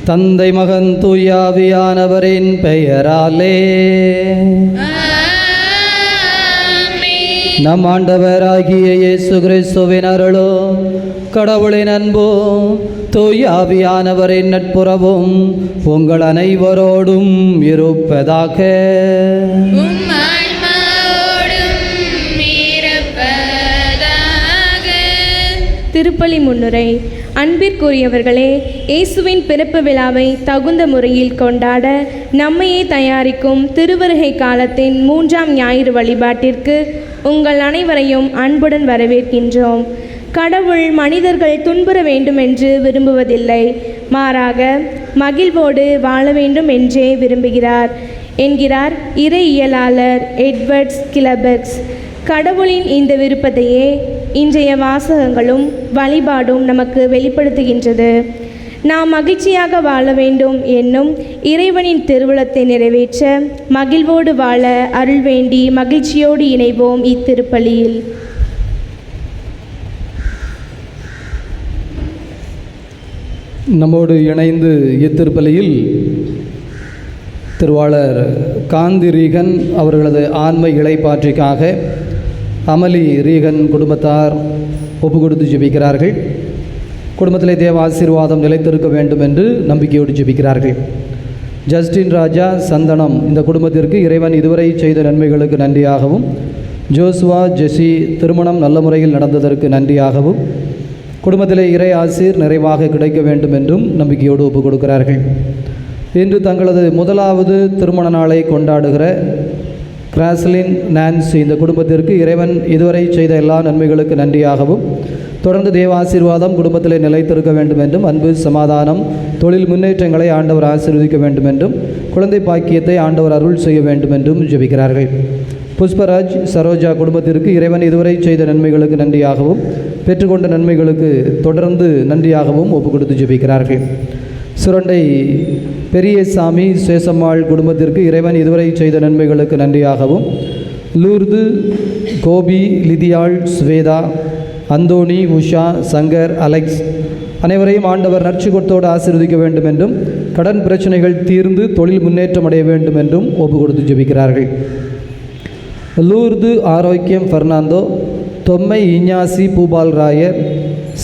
தந்தை மகன் தூயாவியானவரின் பெயராலே. நம் ஆண்டவராகிய இயேசு கிறிஸ்துவின் அருளோ, கடவுளின் அன்போ, தூயாவியானவரின் நட்புறவும் உங்கள் அனைவரோடும் இருப்பதாக. திருப்பலி முன்னுரை. அன்பிற்குரியவர்களே, இயேசுவின் பிறப்பு விழாவை தகுந்த முறையில் கொண்டாட நம்மையே தயாரிக்கும் திருவருகை காலத்தின் 3ஆம் ஞாயிறு வழிபாட்டிற்கு உங்கள் அனைவரையும் அன்புடன் வரவேற்கின்றோம். கடவுள் மனிதர்கள் துன்புற வேண்டுமென்று விரும்புவதில்லை, மாறாக மகிழ்வோடு வாழ வேண்டும் என்றே விரும்புகிறார் என்கிறார் இறையியலாளர் எட்வர்ட் கிளபெக்ஸ். கடவுளின் இந்த விருப்பத்தையே இன்றைய வாசகங்களும் வழிபாடும் நமக்கு வெளிப்படுத்துகின்றது. நாம் மகிழ்ச்சியாக வாழ வேண்டும் என்னும் இறைவனின் திருவுளத்தை நிறைவேற்ற மகிழ்வோடு வாழ அருள் வேண்டி மகிழ்ச்சியோடு இணைவோம் இத்திருப்பலியில். நம்மோடு இணைந்து இத்திருப்பலியில் திருவாளர் காந்தி ரீகன் அவர்களது ஆன்ம இளைப்பாற்றிக்காக அமலி ரீகன் குடும்பத்தார் ஒப்பு கொடுத்து ஜெபிக்கிறார்கள். குடும்பத்திலே தேவ ஆசீர்வாதம் நிலைத்திருக்க வேண்டும் என்று நம்பிக்கையோடு ஜெபிக்கிறார்கள். ஜஸ்டின் ராஜா சந்தனம் இந்த குடும்பத்திற்கு இறைவன் இதுவரை செய்த நன்மைகளுக்கு நன்றியாகவும், ஜோசுவா ஜெசி திருமணம் நல்ல முறையில் நடந்ததற்கு நன்றியாகவும், குடும்பத்திலே இறை ஆசீர் நிறைவாக கிடைக்க வேண்டும் என்றும் நம்பிக்கையோடு ஒப்பு கொடுக்கிறார்கள். இன்று தங்களது முதலாவது திருமண நாளை கொண்டாடுகிற கிராஸ்லின் நான்சி இந்த குடும்பத்திற்கு இறைவன் இதுவரை செய்த எல்லா நன்மைகளுக்கு நன்றியாகவும், தொடர்ந்து தேவ ஆசீர்வாதம் குடும்பத்திலே நிலைத்திருக்க வேண்டும் என்றும், அன்பு சமாதானம் தொழில் முன்னேற்றங்களை ஆண்டவர் ஆசீர்வதிக்க வேண்டும் என்றும், குழந்தை பாக்கியத்தை ஆண்டவர் அருள் செய்ய வேண்டும் என்றும் ஜெபிக்கிறார்கள். புஷ்பராஜ் சரோஜா குடும்பத்திற்கு இறைவன் இதுவரை செய்த நன்மைகளுக்கு நன்றியாகவும், பெற்றுக்கொண்ட நன்மைகளுக்கு தொடர்ந்து நன்றியாகவும் ஒப்பு கொடுத்து ஜெபிக்கிறார்கள். சுரண்டை பெரியசாமி சேசம்மாள் குடும்பத்திற்கு இறைவன் இதுவரை செய்த நன்மைகளுக்கு நன்றியாகவும், லூர்து கோபி லிதியாள் ஸ்வேதா அந்தோணி உஷா சங்கர் அலெக்ஸ் அனைவரையும் ஆண்டவர் நற்சுகத்தோடு ஆசீர்வதிக்க வேண்டும் என்றும், கடன் பிரச்சனைகள் தீர்ந்து தொழில் முன்னேற்றம் அடைய வேண்டும் என்றும் ஒப்பு கொடுத்து ஜெபிக்கிறார்கள். லூர்து ஆரோக்கியம் பெர்னாந்தோ, தொம்மை இஞ்ஞாசி பூபால் ராயர்,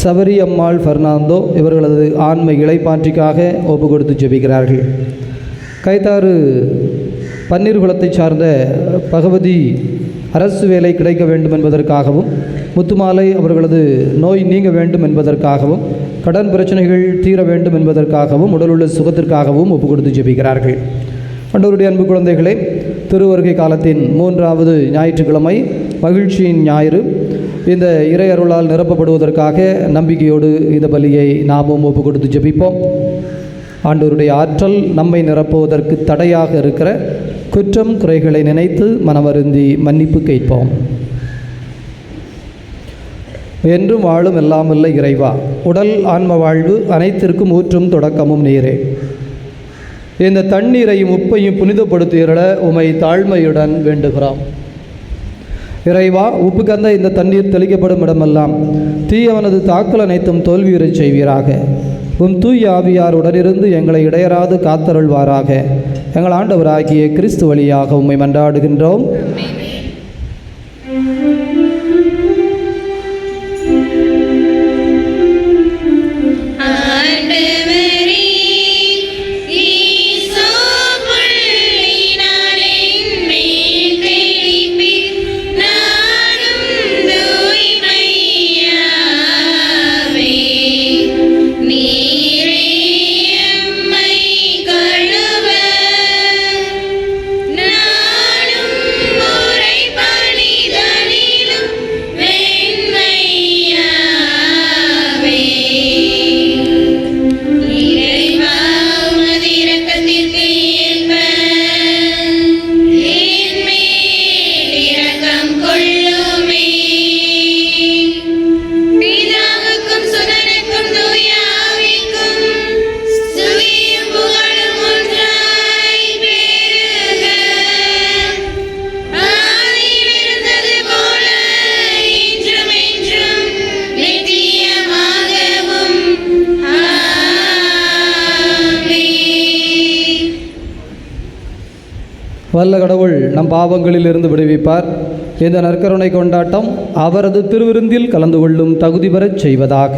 சபரி அம்மாள் பெர்னாந்தோ இவர்களது ஆன்ம இளைப்பாற்றிக்காக ஒப்பு கொடுத்து ஜெபிக்கிறார்கள். கைத்தாறு பன்னீர்குளத்தை சார்ந்த பகவதி அரசு வேலை கிடைக்க வேண்டும் என்பதற்காகவும், முத்துமாலை அவர்களது நோய் நீங்க வேண்டும் என்பதற்காகவும், கடன் பிரச்சனைகள் தீர வேண்டும் என்பதற்காகவும், உடலுள்ள சுகத்திற்காகவும் ஒப்பு கொடுத்து ஜெபிக்கிறார்கள். ஆண்டவருடைய அன்பு குழந்தைகளே, திருவருகை காலத்தின் 3வது ஞாயிற்றுக்கிழமை மகிழ்ச்சியின் ஞாயிறு. இந்த இறை அருளால் நிரப்பப்படுவதற்காக நம்பிக்கையோடு இந்த பலியை நாமும் ஒப்பு கொடுத்து ஜெபிப்போம். ஆண்டவருடைய ஆற்றல் நம்மை நிரப்புவதற்கு தடையாக இருக்கிற குற்றம் குறைகளை நினைத்து மனவருந்தி மன்னிப்பு கேட்போம். என்றும் வாழும் எல்லாமல்ல இறைவா, உடல் ஆன்ம வாழ்வு அனைத்திற்கும் ஊற்றும் தொடக்கமும் நீரே. இந்த தண்ணீரையும் உப்பையும் புனிதப்படுத்தியருள உமை தாழ்மையுடன் வேண்டுகிறோம். இறைவா, உப்பு கந்த இந்த தண்ணீர் தெளிக்கப்படும் இடமெல்லாம் தீயவனது தாக்கல் அனைத்தும் தோல்வியுறச் செய்வீராக. உம் தூய ஆவியார் உடனிருந்து எங்களை இடையராது காத்தருள்வாராக. எங்கள் ஆண்டவராகிய கிறிஸ்து வழியாக உம்மை மன்றாடுகின்றோம். நானும் வல்ல கடவுள் நம் பாவங்களிலிருந்து விடுவிப்பார். இந்த நற்கருணை கொண்டாட்டம் அவரது திருவிருந்தில் கலந்து கொள்ளும் தகுதி பெறச் செய்வதாக.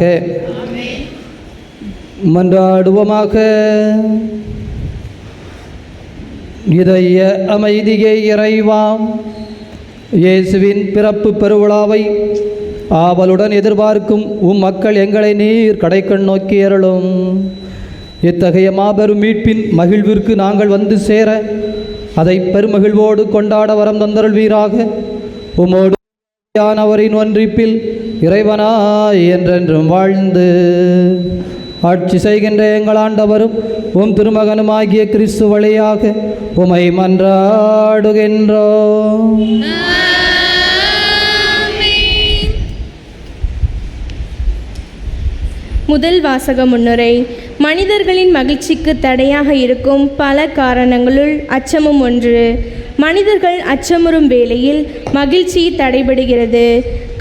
மன்றாடுவோமாக. இதய அமைதியை இறைவாம், இயேசுவின் பிறப்பு பெருவிழாவை ஆவலுடன் எதிர்பார்க்கும் மக்கள் எங்களை நீர் கடைக்கண் நோக்கி அருளும். இத்தகைய மாபெரும் மீட்பின் மகிழ்விற்கு நாங்கள் வந்து சேர அதை பெருமகிழ்வோடு கொண்டாட வரம் தந்தருள்வீராக. உமோடு அவரின் ஒன்றிப்பில் இறைவனாய் என்றென்றும் வாழ்ந்து ஆட்சி செய்கின்ற எங்கள் ஆண்டவரும் உம் திருமகனுமாகிய கிறிஸ்து வழியாக உமை மன்றாடுகின்றோம். முதல் வாசக முன்னுரை. மனிதர்களின் மகிழ்ச்சிக்கு தடையாக இருக்கும் பல காரணங்களுள் அச்சமும் ஒன்று. மனிதர்கள் அச்சமுறும் வேளையில் மகிழ்ச்சி தடைபடுகிறது.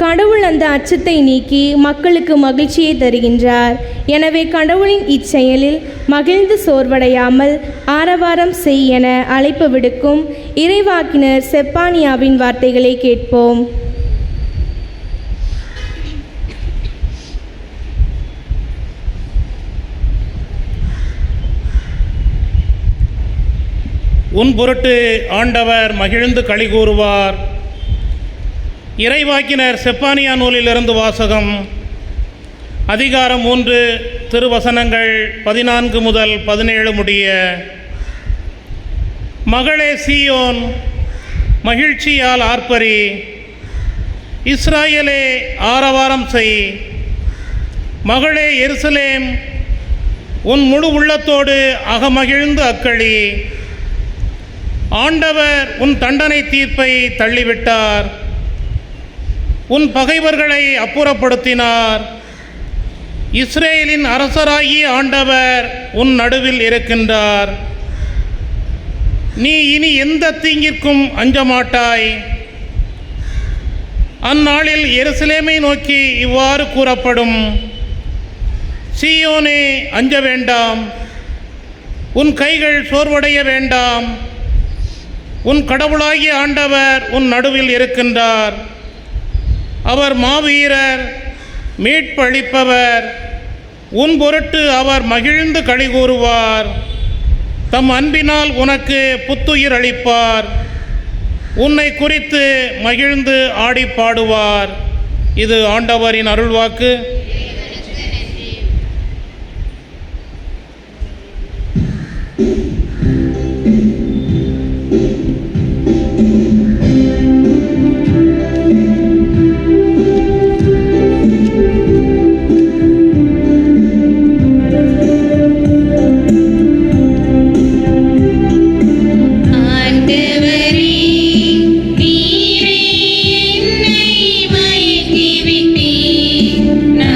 கடவுள் அந்த அச்சத்தை நீக்கி மக்களுக்கு மகிழ்ச்சியை தருகின்றார். எனவே கடவுளின் இச்செயலில் மகிழ்ந்து சோர்வடையாமல் ஆரவாரம் செய் என அழைப்பு விடுக்கும் இறைவாக்கினர் செப்பானியாவின் வார்த்தைகளை கேட்போம். உன் பொருட்டு ஆண்டவர் மகிழ்ந்து களி கூறுவார். இறைவாக்கினர் செப்பானியா நூலிலிருந்து வாசகம். அதிகாரம் 3, திருவசனங்கள் 14 முதல் 17 முடிய. மகளே சீயோன், மகிழ்ச்சியால் ஆர்ப்பரி. இஸ்ராயேலே ஆரவாரம் செய். மகளே எருசலேம், உன் முழு உள்ளத்தோடு அகமகிழ்ந்து அக்களி. ஆண்டவர் உன் தண்டனை தீர்ப்பை தள்ளிவிட்டார். உன் பகைவர்களை அப்புறப்படுத்தினார். இஸ்ரேலின் அரசராகிய ஆண்டவர் உன் நடுவில் இருக்கின்றார். நீ இனி எந்த தீங்கிற்கும் அஞ்ச மாட்டாய். அந்நாளில் எருசலேமை நோக்கி இவ்வாறு கூறப்படும்: சீயோனே, அஞ்ச வேண்டாம், உன் கைகள் சோர்வடைய வேண்டாம். உன் கடவுளாகிய ஆண்டவர் உன் நடுவில் இருக்கின்றார். அவர் மாவீரர், மீட்பளிப்பவர். உன் பொருட்டு அவர் மகிழ்ந்து களி கூறுவார். தம் அன்பினால் உனக்கு புத்துயிர் அளிப்பார். உன்னை குறித்து மகிழ்ந்து ஆடி பாடுவார். இது ஆண்டவரின் அருள்வாக்கு. Na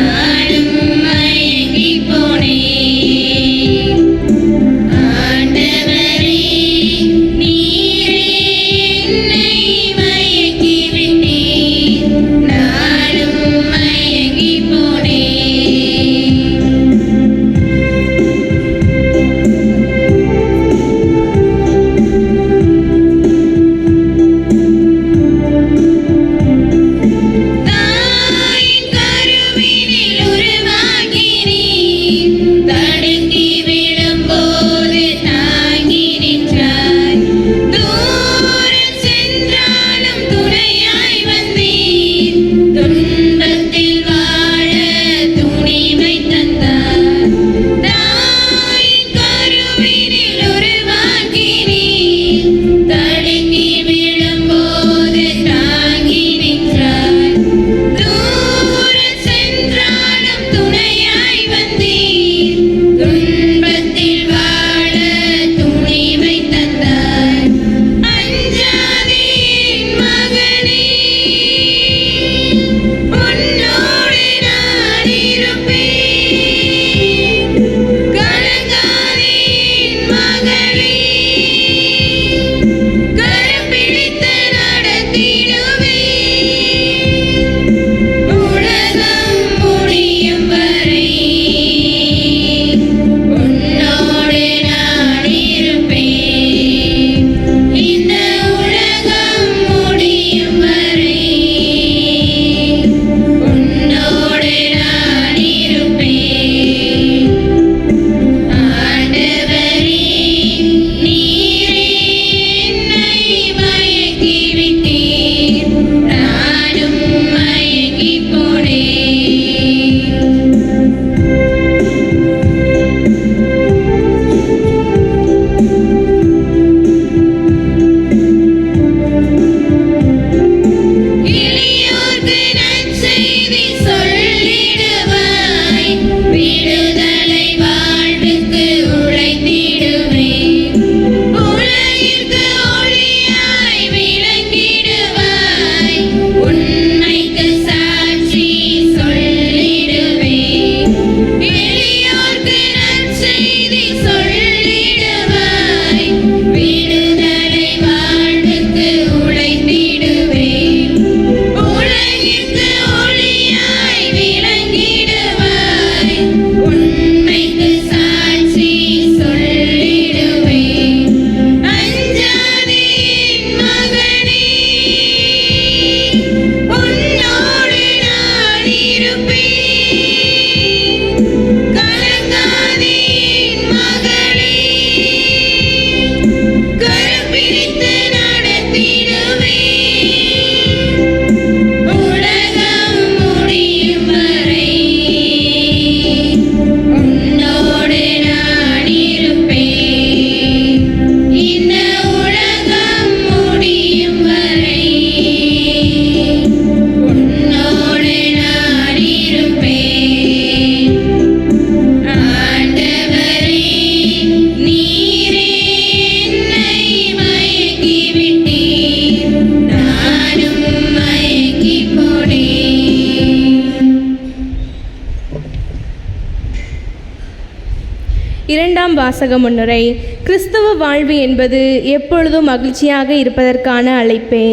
இரண்டாம் வாசக முன்னுரை. கிறிஸ்தவ வாழ்வு என்பது எப்பொழுதும் மகிழ்ச்சியாக இருப்பதற்கான அழைப்பே.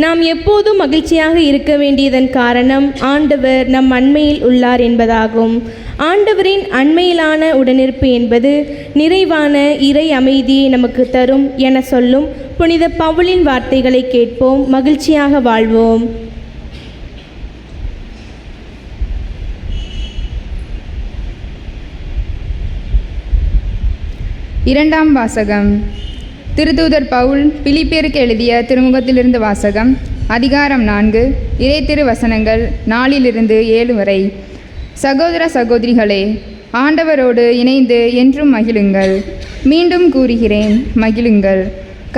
நாம் எப்போதும் மகிழ்ச்சியாக இருக்க வேண்டியதன் காரணம் ஆண்டவர் நம் அண்மையில் உள்ளார் என்பதாகும். ஆண்டவரின் அண்மையிலான உடனிருப்பு என்பது நிறைவான இறை அமைதியை நமக்கு தரும் என சொல்லும் புனித பவுலின் வார்த்தைகளை கேட்போம், மகிழ்ச்சியாக வாழ்வோம். இரண்டாம் வாசகம். திருத்தூதர் பவுல் பிலிப்பியருக்கு எழுதிய திருமுகத்திலிருந்து வாசகம். அதிகாரம் 4, இறை திருவசனங்கள் 4-7 வரை. சகோதர சகோதரிகளே, ஆண்டவரோடு இணைந்து என்றும் மகிழுங்கள். மீண்டும் கூறுகிறேன், மகிழுங்கள்.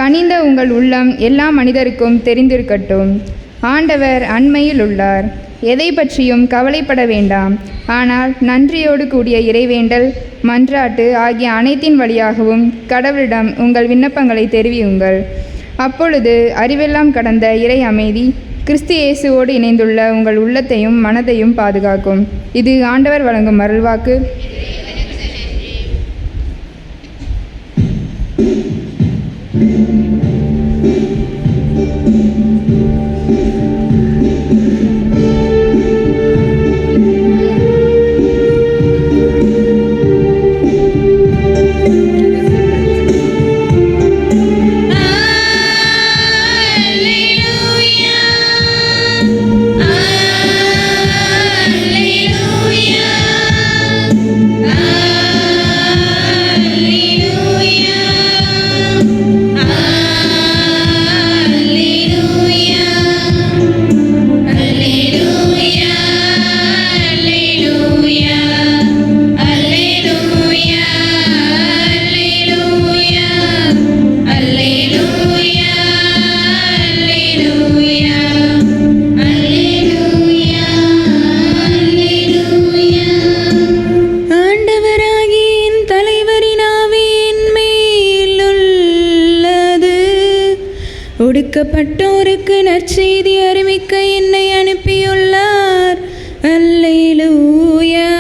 கனிந்த உங்கள் உள்ளம் எல்லா மனிதருக்கும் தெரிந்திருக்கட்டும். ஆண்டவர் அண்மையில் உள்ளார். எதை பற்றியும் கவலைப்பட வேண்டாம். ஆனால் நன்றியோடு கூடிய இறைவேண்டல், மன்றாட்டு ஆகிய அனைத்தின் வழியாகவும் கடவுளிடம் உங்கள் விண்ணப்பங்களை தெரிவியுங்கள். அப்பொழுது அறிவெல்லாம் கடந்த இறை அமைதி கிறிஸ்து இயேசுவோடு இணைந்துள்ள உங்கள் உள்ளத்தையும் மனதையும் பாதுகாக்கும். இது ஆண்டவர் வழங்கும் அருள்வாக்கு. ஒடுக்கப்பட்டோருக்கு நற்செய்தி அறிவிக்க என்னை அனுப்பியுள்ளார். அல்லேலூயா.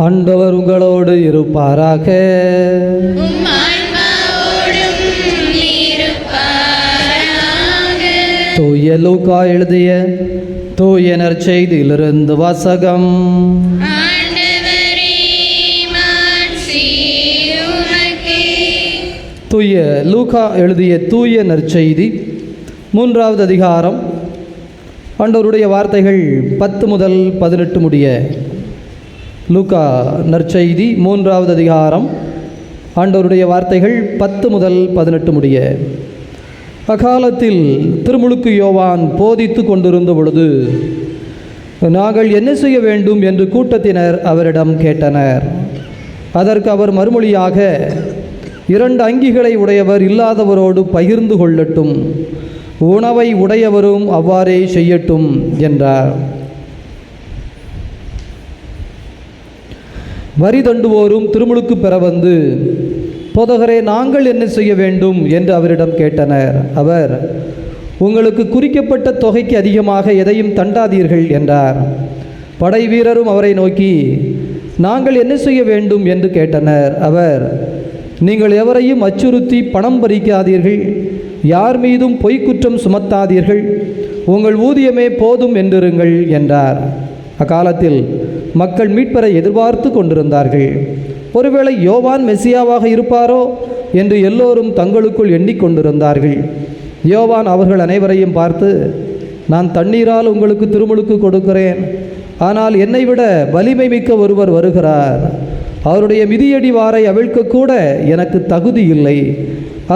ஆண்டவர் உங்களோடு இருப்பாராக. தூய லூக்கா எழுதிய தூய நற்செய்தியிலிருந்து வாசகம். தூய லூக்கா எழுதிய தூய நற்செய்தி 3வது அதிகாரம். ஆண்டவருடைய வார்த்தைகள் 10 முதல் 18 முடிய. லூக்கா நற்செய்தி 3வது அதிகாரம். ஆண்டவருடைய வார்த்தைகள் 10 முதல் 18 முடிய. அக்காலத்தில் திருமுழுக்கு யோவான் போதித்து கொண்டிருந்த பொழுது நாங்கள் என்ன செய்ய வேண்டும் என்று கூட்டத்தினர் அவரிடம் கேட்டனர். அதற்கு அவர் மறுமொழியாக, 2 அங்கிகளை உடையவர் இல்லாதவரோடு பகிர்ந்து கொள்ளட்டும், உணவை உடையவரும் அவ்வாறே செய்யட்டும் என்றார். வரி தண்டுவோரும் திருமுழுக்கு பெற வந்து, போதகரே, நாங்கள் என்ன செய்ய வேண்டும் என்று அவரிடம் கேட்டனர். அவர், உங்களுக்கு குறிக்கப்பட்ட தொகைக்கு அதிகமாக எதையும் தண்டாதீர்கள் என்றார். படை வீரரும் அவரை நோக்கி, நாங்கள் என்ன செய்ய வேண்டும் என்று கேட்டனர். அவர், நீங்கள் எவரையும் அச்சுறுத்தி பணம் பறிக்காதீர்கள், யார் மீதும் பொய்க்குற்றம் சுமத்தாதீர்கள், உங்கள் ஊதியமே போதும் என்றிருங்கள் என்றார். அக்காலத்தில் மக்கள் மீட்பரை எதிர்பார்த்து கொண்டிருந்தார்கள். ஒருவேளை யோவான் மெசியாவாக இருப்பாரோ என்று எல்லோரும் தங்களுக்குள் எண்ணிக்கொண்டிருந்தார்கள். யோவான் அவர்கள் அனைவரையும் பார்த்து, நான் தண்ணீரால் உங்களுக்கு திருமுழுக்கு கொடுக்கிறேன், ஆனால் என்னை விட வலிமை மிக்க ஒருவர் வருகிறார், அவருடைய மிதியடி வாரை அவிழ்க்கக்கூட எனக்கு தகுதி இல்லை.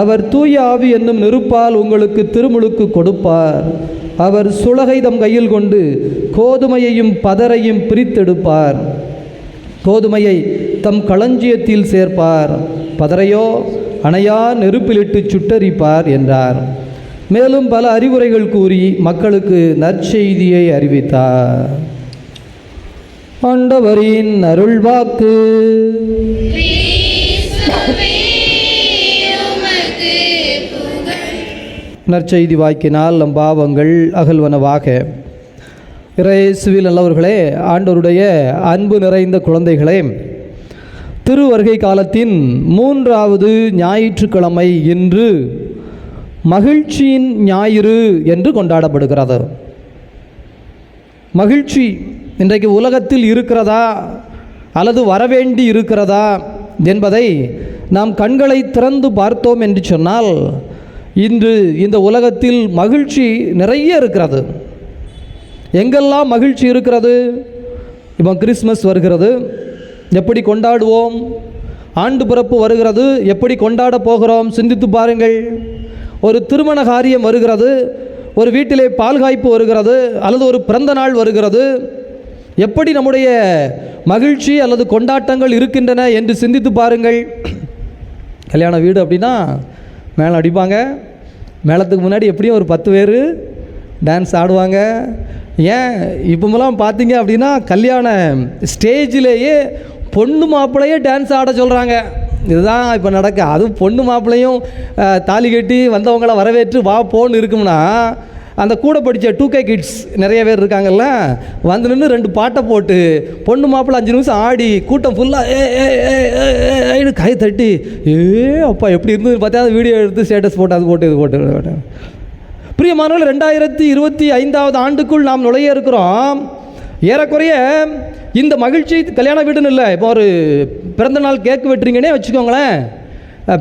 அவர் தூய ஆவி என்னும் நெருப்பால் உங்களுக்கு திருமுழுக்கு கொடுப்பார். அவர் சுளகை தம் கையில் கொண்டு கோதுமையையும் பதரையும் பிரித்தெடுப்பார். கோதுமையை தம் களஞ்சியத்தில் சேர்ப்பார், பதரையோ அணையா நெருப்பிலிட்டு சுட்டரிப்பார் என்றார். மேலும் பல அறிவுரைகள் கூறி மக்களுக்கு நற்செய்தியை அறிவித்தார். ஆண்டவரின் அருள்வாக்கு. நற்செய்தி வாக்கினால் நம் பாவங்கள் அகல்வனவாக. இயேசுவில் நல்லவர்களே, ஆண்டவருடைய அன்பு நிறைந்த குழந்தைகளே, திருவருகை காலத்தின் 3வது ஞாயிற்றுக்கிழமை இன்று மகிழ்ச்சியின் ஞாயிறு என்று கொண்டாடப்படுகிறது. மகிழ்ச்சி இன்றைக்கு உலகத்தில் இருக்கிறதா அல்லது வரவேண்டி இருக்கிறதா என்பதை நாம் கண்களை திறந்து பார்த்தோம் என்று சொன்னால், இன்று இந்த உலகத்தில் மகிழ்ச்சி நிறைய இருக்கிறது. எங்கெல்லாம் மகிழ்ச்சி இருக்கிறது? இப்போ கிறிஸ்மஸ் வருகிறது, எப்படி கொண்டாடுவோம்? ஆண்டு பிறப்பு வருகிறது, எப்படி கொண்டாட போகிறோம்? சிந்தித்து பாருங்கள். ஒரு திருமண காரியம் வருகிறது, ஒரு வீட்டிலே பால்காய்ப்பு வருகிறது, அல்லது ஒரு பிறந்த நாள் வருகிறது, எப்படி நம்முடைய மகிழ்ச்சி அல்லது கொண்டாட்டங்கள் இருக்கின்றன என்று சிந்தித்து பாருங்கள். கல்யாண வீடு அப்படின்னா மேளம் அடிப்பாங்க, மேளத்துக்கு முன்னாடி எப்படியும் ஒரு 10 பேர் டான்ஸ் ஆடுவாங்க. ஏன் இப்போமெல்லாம் பார்த்தீங்க அப்படின்னா கல்யாண ஸ்டேஜிலேயே பொண்ணு மாப்பிள்ளையே டான்ஸ் ஆட சொல்கிறாங்க. இதுதான் இப்போ நடக்க. அதுவும் பொண்ணு மாப்பிள்ளையும் தாலி கட்டி வந்தவங்களை வரவேற்று வா போன்னு இருக்கும்னா, அந்த கூட படித்த 2K கிட்ஸ் நிறைய பேர் இருக்காங்கல்ல, வந்து நின்று 2 பாட்டை போட்டு பொண்ணு மாப்பிள்ளை 5 நிமிஷம் ஆடி கூட்டம் ஃபுல்லாக கை தட்டி அப்பா எப்படி இருந்தது பார்த்தா வீடியோ எடுத்து ஸ்டேட்டஸ் போட்டு அது போட்டு இது போட்டு. பிரியமானவர்கள், 2025வது ஆண்டுக்குள் நாம் நுழைய இருக்கிறோம். ஏறக்குறைய இந்த மகிழ்ச்சி கல்யாண வீடுன்னு இல்லை, இப்போ ஒரு பிறந்தநாள் கேக்கு வெட்டுறீங்கன்னே வச்சுக்கோங்களேன்.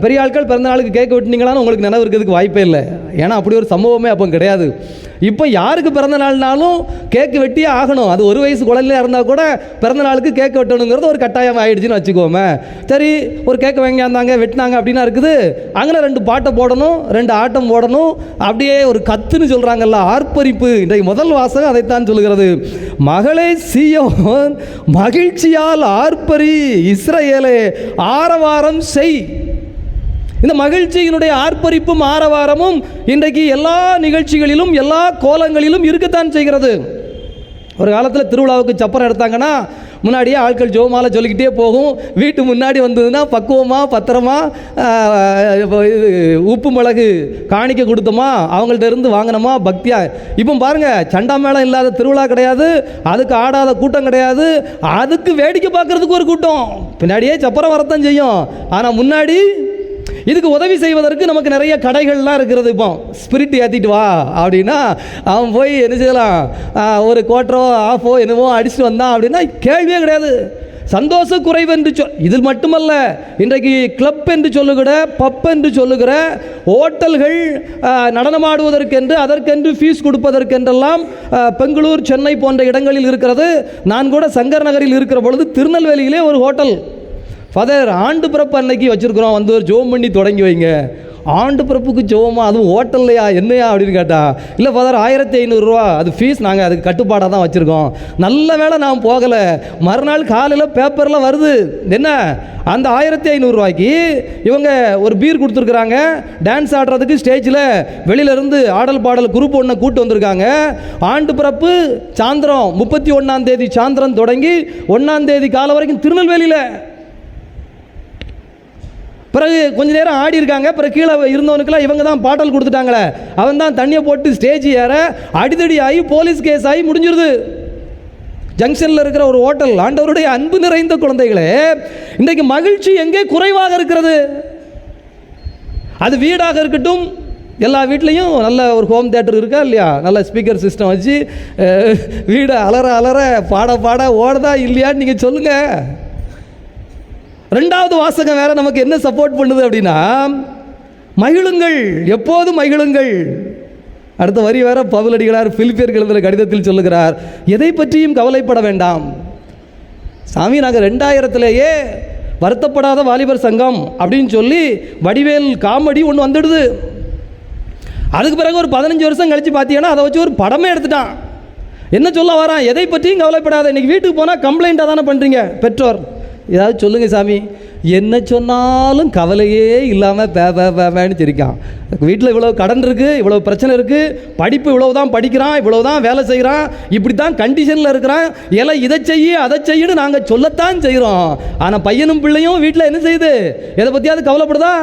பெரிய ஆட்கள் பிறந்த நாளுக்கு கேக்கு வெட்டினீங்களான்னு உங்களுக்கு நினைவு இருக்கிறதுக்கு வாய்ப்பே இல்லை. ஏன்னா அப்படி ஒரு சம்பவமே அப்போ கிடையாது. இப்போ யாருக்கு பிறந்த நாள்னாலும் கேக்கு வெட்டியே ஆகணும். அது 1 வயசு குழந்தையாக இருந்தால் கூட பிறந்த நாளுக்கு கேக்கு வெட்டணுங்கிறது ஒரு கட்டாயம் ஆகிடுச்சின்னு வச்சுக்கோமே. சரி, ஒரு கேக்கு வாங்கியாந்தாங்க வெட்டினாங்க அப்படின்னா இருக்குது. அங்கே 2 பாட்டை போடணும், 2 ஆட்டம் போடணும், அப்படியே ஒரு கத்துன்னு சொல்கிறாங்கல்ல, ஆர்ப்பரிப்பு. இன்றைக்கு முதல் வாசகம் அதைத்தான் சொல்கிறது. மகளே சீயோன் மகிழ்ச்சியால் ஆர்ப்பரி, இஸ்ரவேலே ஆரவாரம் செய். இந்த மகிழ்ச்சியினுடைய ஆர்ப்பரிப்பும் ஆரவாரமும் இன்றைக்கு எல்லா நிகழ்ச்சிகளிலும் எல்லா கோலங்களிலும் இருக்கத்தான் செய்கிறது. ஒரு காலத்தில் திருவிழாவுக்கு சப்பரம் எடுத்தாங்கன்னா முன்னாடியே ஆட்கள் ஜோமால சொல்லிக்கிட்டே போகும். வீட்டு முன்னாடி வந்ததுன்னா பக்குவமாக பத்திரமா உப்பு மிளகு காணிக்க கொடுத்தோமா, அவங்கள்ட்ட இருந்து வாங்கினோமா பக்தியா. இப்போ பாருங்கள், சண்டா மேளம் இல்லாத திருவிழா கிடையாது, அதுக்கு ஆடாத கூட்டம் கிடையாது, அதுக்கு வேடிக்கை பார்க்கறதுக்கு ஒரு கூட்டம். பின்னாடியே சப்பரம் வரத்தான் செய்யும், ஆனால் முன்னாடி இதுக்கு உதவி செய்வதற்கு நமக்கு நிறைய கடைகள்லாம் இருக்கிறது. இப்போ ஸ்பிரிட் ஏற்றிட்டு வா அப்படின்னா அவன் போய் என்ன செய்யலாம், ஒரு குவார்ட்டரோ ஆஃபோ என்னவோ அடிச்சுட்டு வந்தான் அப்படின்னா கேள்வியே கிடையாது. சந்தோஷ குறைவு என்று இதில் மட்டுமல்ல, இன்றைக்கு கிளப் என்று சொல்லுகிற, பப் என்று சொல்லுகிற ஹோட்டல்கள் நடனமாடுவதற்கென்று அதற்கென்று ஃபீஸ் கொடுப்பதற்கென்றெல்லாம் பெங்களூர், சென்னை போன்ற இடங்களில் இருக்கிறது. நான் கூட சங்கர் நகரில் இருக்கிற பொழுது திருநெல்வேலியிலே ஒரு ஹோட்டல், ஃபாதர் ஆண்டு பிறப்பு அன்னைக்கு வச்சுருக்குறோம், வந்து ஒரு ஜோம் பண்ணி தொடங்கி வைங்க. ஆண்டு பிறப்புக்கு ஜோமா, அதுவும் ஹோட்டல்லையா என்னையா அப்படின்னு கேட்டா, இல்லை ஃபாதர் 1500 ரூபா அது ஃபீஸ், நாங்கள் அதுக்கு கட்டுப்பாடாக தான் வச்சுருக்கோம். நல்ல வேளை நான் போகலை. மறுநாள் காலையில் பேப்பரில் வருது என்ன, அந்த 1500 ரூபாய்க்கு இவங்க ஒரு பீர் கொடுத்துருக்குறாங்க, டான்ஸ் ஆடுறதுக்கு ஸ்டேஜில் வெளியிலேருந்து ஆடல் பாடல் குரூப் ஒன்று கூட்டு வந்திருக்காங்க. ஆண்டு பிறப்பு சாயந்தரம் 31ஆம் தேதி சாயந்தரம் தொடங்கி 1ஆம் தேதி காலை வரைக்கும் திருநெல்வேலியில். பிறகு கொஞ்ச நேரம் ஆடி இருக்காங்க. பிறகு கீழே இருந்தவனுக்கெல்லாம் இவங்க தான் பாட்டல் கொடுத்துட்டாங்களே, அவன் தான் தண்ணியை போட்டு ஸ்டேஜ் ஏற அடிதடி ஆகி போலீஸ் கேஸ் ஆகி முடிஞ்சிருது. ஜங்ஷனில் இருக்கிற ஒரு ஹோட்டல். ஆண்டவருடைய அன்பு நிறைந்த குழந்தைகளே, இன்றைக்கு மகிழ்ச்சி எங்கே குறைவாக இருக்கிறது? அது வீடாக இருக்கட்டும், எல்லா வீட்லேயும் நல்ல ஒரு ஹோம் தியேட்டர் இருக்கா இல்லையா, நல்ல ஸ்பீக்கர் சிஸ்டம் வச்சு வீடை அலற அலற பாட பாட ஓடுதா இல்லையான்னு நீங்கள் சொல்லுங்கள். 2வது வாசகம் வேற நமக்கு என்ன சப்போர்ட் பண்ணுது அப்படின்னா, மகிழுங்கள், எப்போதும் மகிழுங்கள். அடுத்த வரி வேற பவுலடிகளார் பிலிப்பியருக்கு எழுதின கடிதத்தில் சொல்லுகிறார், எதை பற்றியும் கவலைப்பட வேண்டாம். சாமி, நாங்கள் 2000லேயே வருத்தப்படாத வாலிபர் சங்கம் அப்படின்னு சொல்லி வடிவேல் காமெடி ஒன்று வந்துடுது. அதுக்கு பிறகு ஒரு 15 வருஷம் கழித்து பார்த்தீங்கன்னா அதை வச்சு ஒரு படமே எடுத்துட்டான். என்ன சொல்ல வரான், எதை பற்றியும் கவலைப்படாத. இன்றைக்கி வீட்டுக்கு போனால் கம்ப்ளைண்ட்டாக தானே பண்ணுறீங்க பெற்றோர். ஏதாவது சொல்லுங்கள் சாமி, என்ன சொன்னாலும் கவலையே இல்லாமல் பேன்னு சிரிக்கான். வீட்டில் இவ்வளோ கடன் இருக்குது, இவ்வளோ பிரச்சனை இருக்குது, படிப்பு இவ்வளவு தான் படிக்கிறான், இவ்வளவு தான் வேலை செய்கிறான், இப்படி தான் கண்டிஷனில் இருக்கிறான், எல்லாம் இதை செய்ய அதை செய்யணும் நாங்கள் சொல்லத்தான் செய்கிறோம். ஆனால் பையனும் பிள்ளையும் வீட்டில் என்ன செய்யுது, எதை பற்றியாவது கவலைப்படுதா?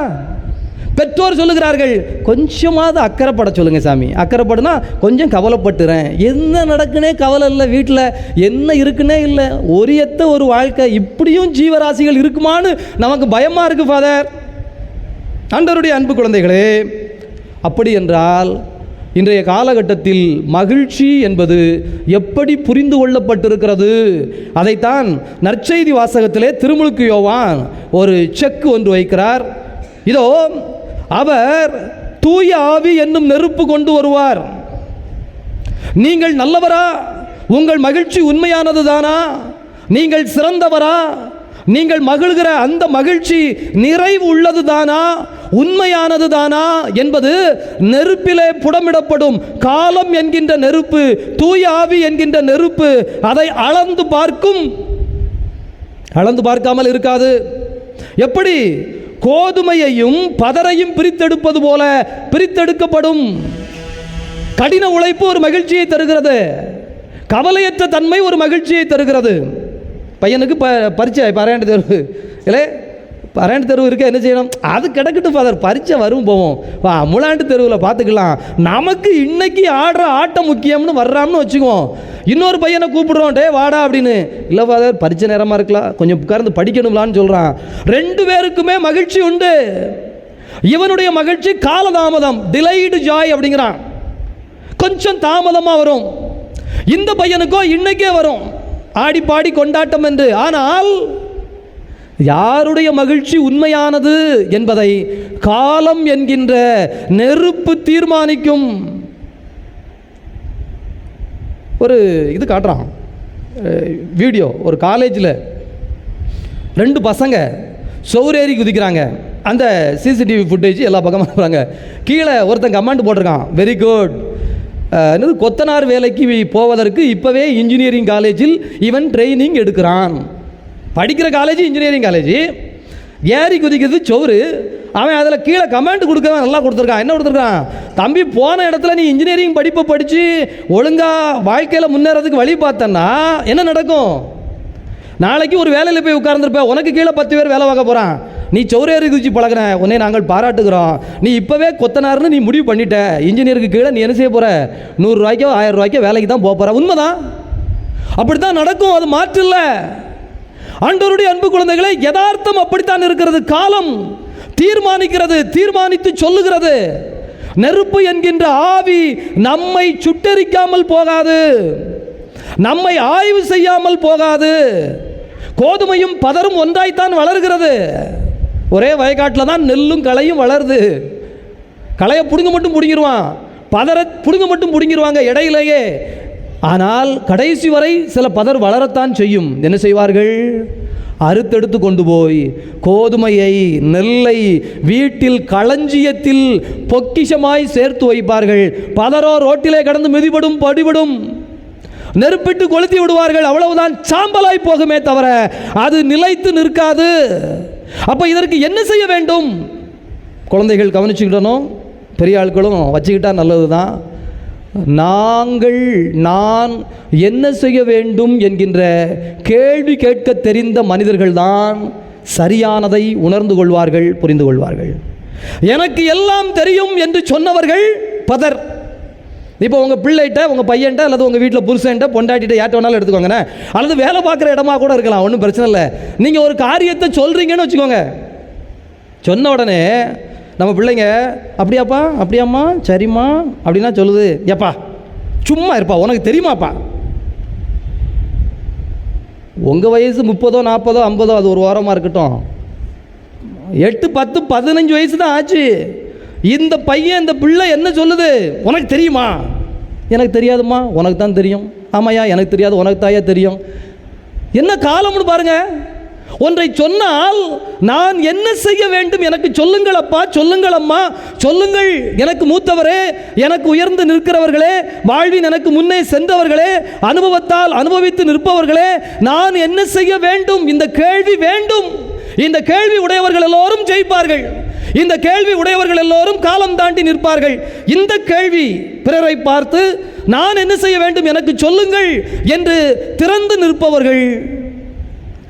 பெற்றோர் சொல்லுகிறார்கள், கொஞ்சமாவது அக்கறைப்பட சொல்லுங்க சாமி. அக்கறைப்படுனா கொஞ்சம் கவலைப்பட்டுறேன். என்ன நடக்குனே கவலை இல்லை, வீட்டில் என்ன இருக்குன்னே இல்லை, ஒரியத்த ஒரு வாழ்க்கை, இப்படியும் ஜீவராசிகள் இருக்குமான்னு நமக்கு பயமாக இருக்குது ஃபாதர். ஆண்டவருடைய அன்பு குழந்தைகளே, அப்படி என்றால் இன்றைய காலகட்டத்தில் மகிழ்ச்சி என்பது எப்படி புரிந்து கொள்ளப்பட்டிருக்கிறது? அதைத்தான் நற்செய்தி வாசகத்திலே திருமுழுக்கு யோவான் ஒரு செக் ஒன்று வைக்கிறார். இதோ அவர் தூய ஆவி என்னும் நெருப்பு கொண்டு வருவார். நீங்கள் நல்லவரா? உங்கள் மகிழ்ச்சி உண்மையானது தானா? நீங்கள் சிறந்தவரா? நீங்கள் மகிழ்கிற அந்த மகிழ்ச்சி நிறைவு உள்ளது தானா, உண்மையானது தானா என்பது நெருப்பிலே புடமிடப்படும். காலம் என்கின்ற நெருப்பு, தூய ஆவி என்கின்ற நெருப்பு அதை அளந்து பார்க்கும். அளந்து பார்க்காமல் இருக்காது. எப்படி கோதுமையையும் பதரையும் பிரித்தெடுப்பது போல பிரித்தெடுக்கப்படும். கடின உழைப்பு ஒரு மகிழ்ச்சியை தருகிறது, கவலையற்ற தன்மை ஒரு மகிழ்ச்சியை தருகிறது. பையனுக்கு பரீட்சை, பறையாண்டு தேர்வு இல்லை, பறையாண்டு தேர்வு இருக்க என்ன செய்யணும்? அது கிடக்கட்டும் ஃபாதர், பரீட்சை வரும் போவோம், வா முழாண்டு தேர்வில் பார்த்துக்கலாம், நமக்கு இன்னைக்கு ஆடுற ஆட்டம் முக்கியம்னு வர்றாம்னு வச்சுக்குவோம். இன்னொரு பையனை கூப்பிடுறோம், டே வாடா அப்படின்னு. இல்லை ஃபாதர், பரீட்சை நேரமாக இருக்கலாம், கொஞ்சம் உட்கார்ந்து படிக்கணும்லான்னு சொல்கிறான். ரெண்டு பேருக்குமே மகிழ்ச்சி உண்டு. இவனுடைய மகிழ்ச்சி காலதாமதம், டிலைடு ஜாய் அப்படிங்கிறான், கொஞ்சம் தாமதமாக வரும். இந்த பையனுக்கோ இன்னைக்கே வரும், ஆடி பாடி கொண்டாட்டம் என்று. ஆனால் யாருடைய மகிழ்ச்சி உண்மையானது என்பதை காலம் என்கின்ற நெருப்பு தீர்மானிக்கும். ஒரு இது காட்டுறான் வீடியோ. ஒரு காலேஜில் ரெண்டு பசங்க சௌரேறி குதிக்கிறாங்க. அந்த சிசிடிவி ஃபுட்டேஜ் எல்லா பக்கமும் இருக்கிறாங்க. கீழே ஒருத்தன் கமெண்ட் போட்டிருக்கான், வெரி குட், என்னது கொத்தனார் வேலைக்கு போவதற்கு இப்போவே இன்ஜினியரிங் காலேஜில் இவன் ட்ரைனிங் எடுக்கிறான். படிக்கிற காலேஜ் இன்ஜினியரிங் காலேஜ், ஏறி குதிக்கிறது சோறு. அவன் அதில் கீழே கமெண்ட் கொடுக்கவன் நல்லா கொடுத்துருக்கான். என்ன கொடுத்துருக்கான்? தம்பி, போன இடத்துல நீ இன்ஜினியரிங் படிப்பை படித்து ஒழுங்காக வாழ்க்கையில் முன்னேறதுக்கு வழி பார்த்தன்னா என்ன நடக்கும்? நாளைக்கு ஒரு வேலையில் போய் உட்கார்ந்துருப்ப, உனக்கு கீழே 10 பேர் வேலை பார்க்க போகிறான். நீ சௌரேறி குதிச்சு பழகின, உன்னை நாங்கள் பாராட்டுகிறோம். நீ இப்போவே கொத்தனார்னு நீ முடிவு பண்ணிட்ட. இன்ஜினியருக்கு கீழே நீ என்ன செய்ய போகிற? 100 ரூபாய்க்கோ 1000 ரூபாய்க்கோ வேலைக்கு தான் போக போகிற. உண்மைதான், அப்படி தான் நடக்கும், அது மாற்று இல்லை. ஆண்டவருடைய அன்பு குழந்தைகளை, யதார்த்தம் அப்படித்தான் இருக்கிறது. காலம் தீர்மானிக்கிறது, தீர்மானித்து சொல்லுகிறது. நெருப்பு என்கின்ற ஆவி நம்மை சுட்டெரிக்காமல் போகாது, நம்மை ஆய்வு செய்யாமல் போகாது. கோதுமையும் பதரும் ஒன்றாய்த்தான் வளர்கிறது. ஒரே வயக்காட்டில் தான் நெல்லும் களையும் வளருது. களையை பிடுங்க மட்டும் பிடுங்கிடுவான், பதரை பிடுங்க மட்டும் பிடுங்கிடுவாங்க இடையிலேயே. ஆனால் கடைசி வரை சில பதர் வளரத்தான் செய்யும். என்ன செய்வார்கள்? அறுத்தெடுத்து கொண்டு போய் கோதுமையை, நெல்லை வீட்டில் களஞ்சியத்தில் பொக்கிஷமாய் சேர்த்து வைப்பார்கள். பதரோ ரோட்டிலே கடந்து மிதிபடும், படிபடும், நெருப்பிட்டு கொளுத்தி விடுவார்கள். அவ்வளவுதான், சாம்பலாய் போகுமே தவிர அது நிலைத்து நிற்காது. அப்போ இதற்கு என்ன செய்ய வேண்டும்? குழந்தைகள் கவனிச்சுக்கிட்டணும், பெரிய ஆட்களும் வச்சுக்கிட்டா நல்லது தான். நான் என்ன செய்ய வேண்டும் என்கின்ற கேள்வி கேட்க தெரிந்த மனிதர்கள்தான் சரியானதை உணர்ந்து கொள்வார்கள், புரிந்து கொள்வார்கள். எனக்கு எல்லாம் தெரியும் என்று சொன்னவர்கள் பதர். இப்போ உங்கள் பிள்ளைகிட்ட, உங்கள் பையன்ட்ட, அல்லது உங்கள் வீட்டில் புருஷன்ட்ட, பொண்டாட்டிட்ட யார்ட்ட வேணாலும் எடுத்துக்கோங்கண்ணே, அல்லது வேலை பார்க்குற இடமா கூட இருக்கலாம், ஒன்றும் பிரச்சனை இல்லை. நீங்கள் ஒரு காரியத்தை சொல்கிறீங்கன்னு வச்சுக்கோங்க, சொன்ன உடனே நம்ம பிள்ளைங்க அப்படியாப்பா, அப்படியாம்மா, சரிம்மா அப்படின்னா சொல்லுது. ஏப்பா சும்மா இருப்பா, உனக்கு தெரியுமாப்பா? உங்கள் வயசு 30, 40, 50, அது ஒரு வாரமாக இருக்கட்டும், 8, 10, 15 வயசு தான் ஆச்சு. இந்த பையன், இந்த பிள்ளை என்ன சொல்லுது? உனக்கு தெரியுமா? எனக்கு தெரியாதுமா, உனக்கு தான் தெரியும். ஆமாயா, எனக்கு தெரியாது, உனக்கு தாயா தெரியும். என்ன காலம்னு பாருங்க. ஒன்றை சொன்னால் நான் என்ன செய்ய வேண்டும் எனக்கு சொல்லுங்கள் அப்பா, சொல்லுங்கள் அம்மா, சொல்லுங்கள் எனக்கு மூத்தவரே, எனக்கு உயர்ந்து நிற்கிறவர்களே, வாழ்வின் எனக்கு முன்னே சென்றவர்களே, அனுபவத்தால் அனுபவித்து நிற்பவர்களே, நான் என்ன செய்ய வேண்டும்? இந்த கேள்வி வேண்டும். இந்த கேள்வி உடையவர்கள் எல்லோரும் ஜெயிப்பார்கள். இந்த கேள்வி உடையவர்கள் எல்லோரும் காலம் தாண்டி நிற்பார்கள். இந்த கேள்வி பிறரை பார்த்து நான் என்ன செய்ய வேண்டும் எனக்கு சொல்லுங்கள் என்று திறந்து நிற்பவர்கள்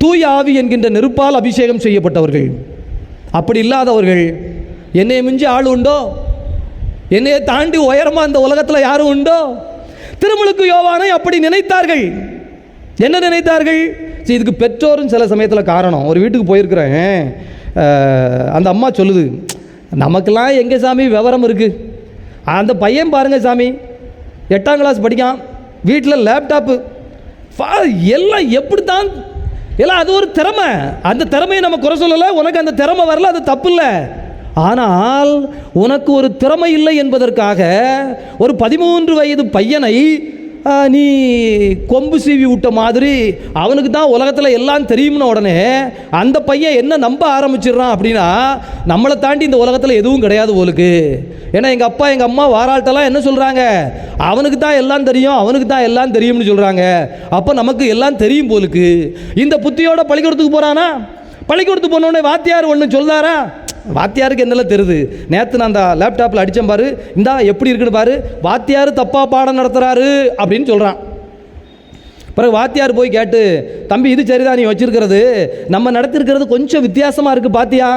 தூய ஆவி என்கின்ற நெருப்பால் அபிஷேகம் செய்யப்பட்டவர்கள். அப்படி இல்லாதவர்கள் என்னையை மிஞ்சி ஆள் உண்டோ? என்னையை தாண்டி உயரமாக இந்த உலகத்தில் யாரும் உண்டோ? திருமுழுக்கு யோவானை அப்படி நினைத்தார்கள். என்ன நினைத்தார்கள்? சரி, இதுக்கு பெற்றோரும் சில சமயத்தில் காரணம். ஒரு வீட்டுக்கு போயிருக்கிறேன், அந்த அம்மா சொல்லுது, நமக்கெல்லாம் எங்கே சாமி விவரம் இருக்குது, அந்த பையன் பாருங்கள் சாமி 8ஆம் கிளாஸ் படிக்கான், வீட்டில் லேப்டாப்பு, எல்லாம் எப்படித்தான் எல்லாம், அது ஒரு திறமை. அந்த திறமையை நம்ம குறை சொல்லலை, உனக்கு அந்த திறமை வரல, அது தப்பு இல்லை. ஆனால் உனக்கு ஒரு திறமை இல்லை என்பதற்காக ஒரு 13 வயது பையனை நீ கொம்பு சீவி விட்ட மாதிரி அவனுக்கு தான் உலகத்தில் எல்லாம் தெரியும்னு உடனே அந்த பையன் என்ன நம்ப ஆரம்பிச்சிடுறான் அப்படின்னா, நம்மளை தாண்டி இந்த உலகத்தில் எதுவும் கிடையாது போலுக்கு. ஏன்னா எங்கள் அப்பா எங்கள் அம்மா வாராட்டெல்லாம் என்ன சொல்கிறாங்க, அவனுக்கு தான் எல்லாம் தெரியும், அவனுக்கு தான் எல்லாம் தெரியும்னு சொல்கிறாங்க. அப்போ நமக்கு எல்லாம் தெரியும் போலுக்கு. இந்த புத்தியோட பள்ளிக்கூடத்துக்கு போகிறானா, பள்ளிக்கூடத்துக்கு போனோடனே வாத்தியார் ஒன்று சொல்கிறாரா, வாத்தியாருக்கு என்னெல்லாம் தெரியுது, நேற்று நான் அந்த லேப்டாப்பில் அடித்தேன் பாரு, இந்தா எப்படி இருக்குன்னு பாரு, வாத்தியார் தப்பாக பாடம் நடத்துகிறாரு அப்படின்னு சொல்கிறான். பிறகு வாத்தியார் போய் கேட்டு, தம்பி இது சரிதான் நீ வச்சுருக்கிறது, நம்ம நடத்திருக்கிறது கொஞ்சம் வித்தியாசமாக இருக்குது பாத்தியா?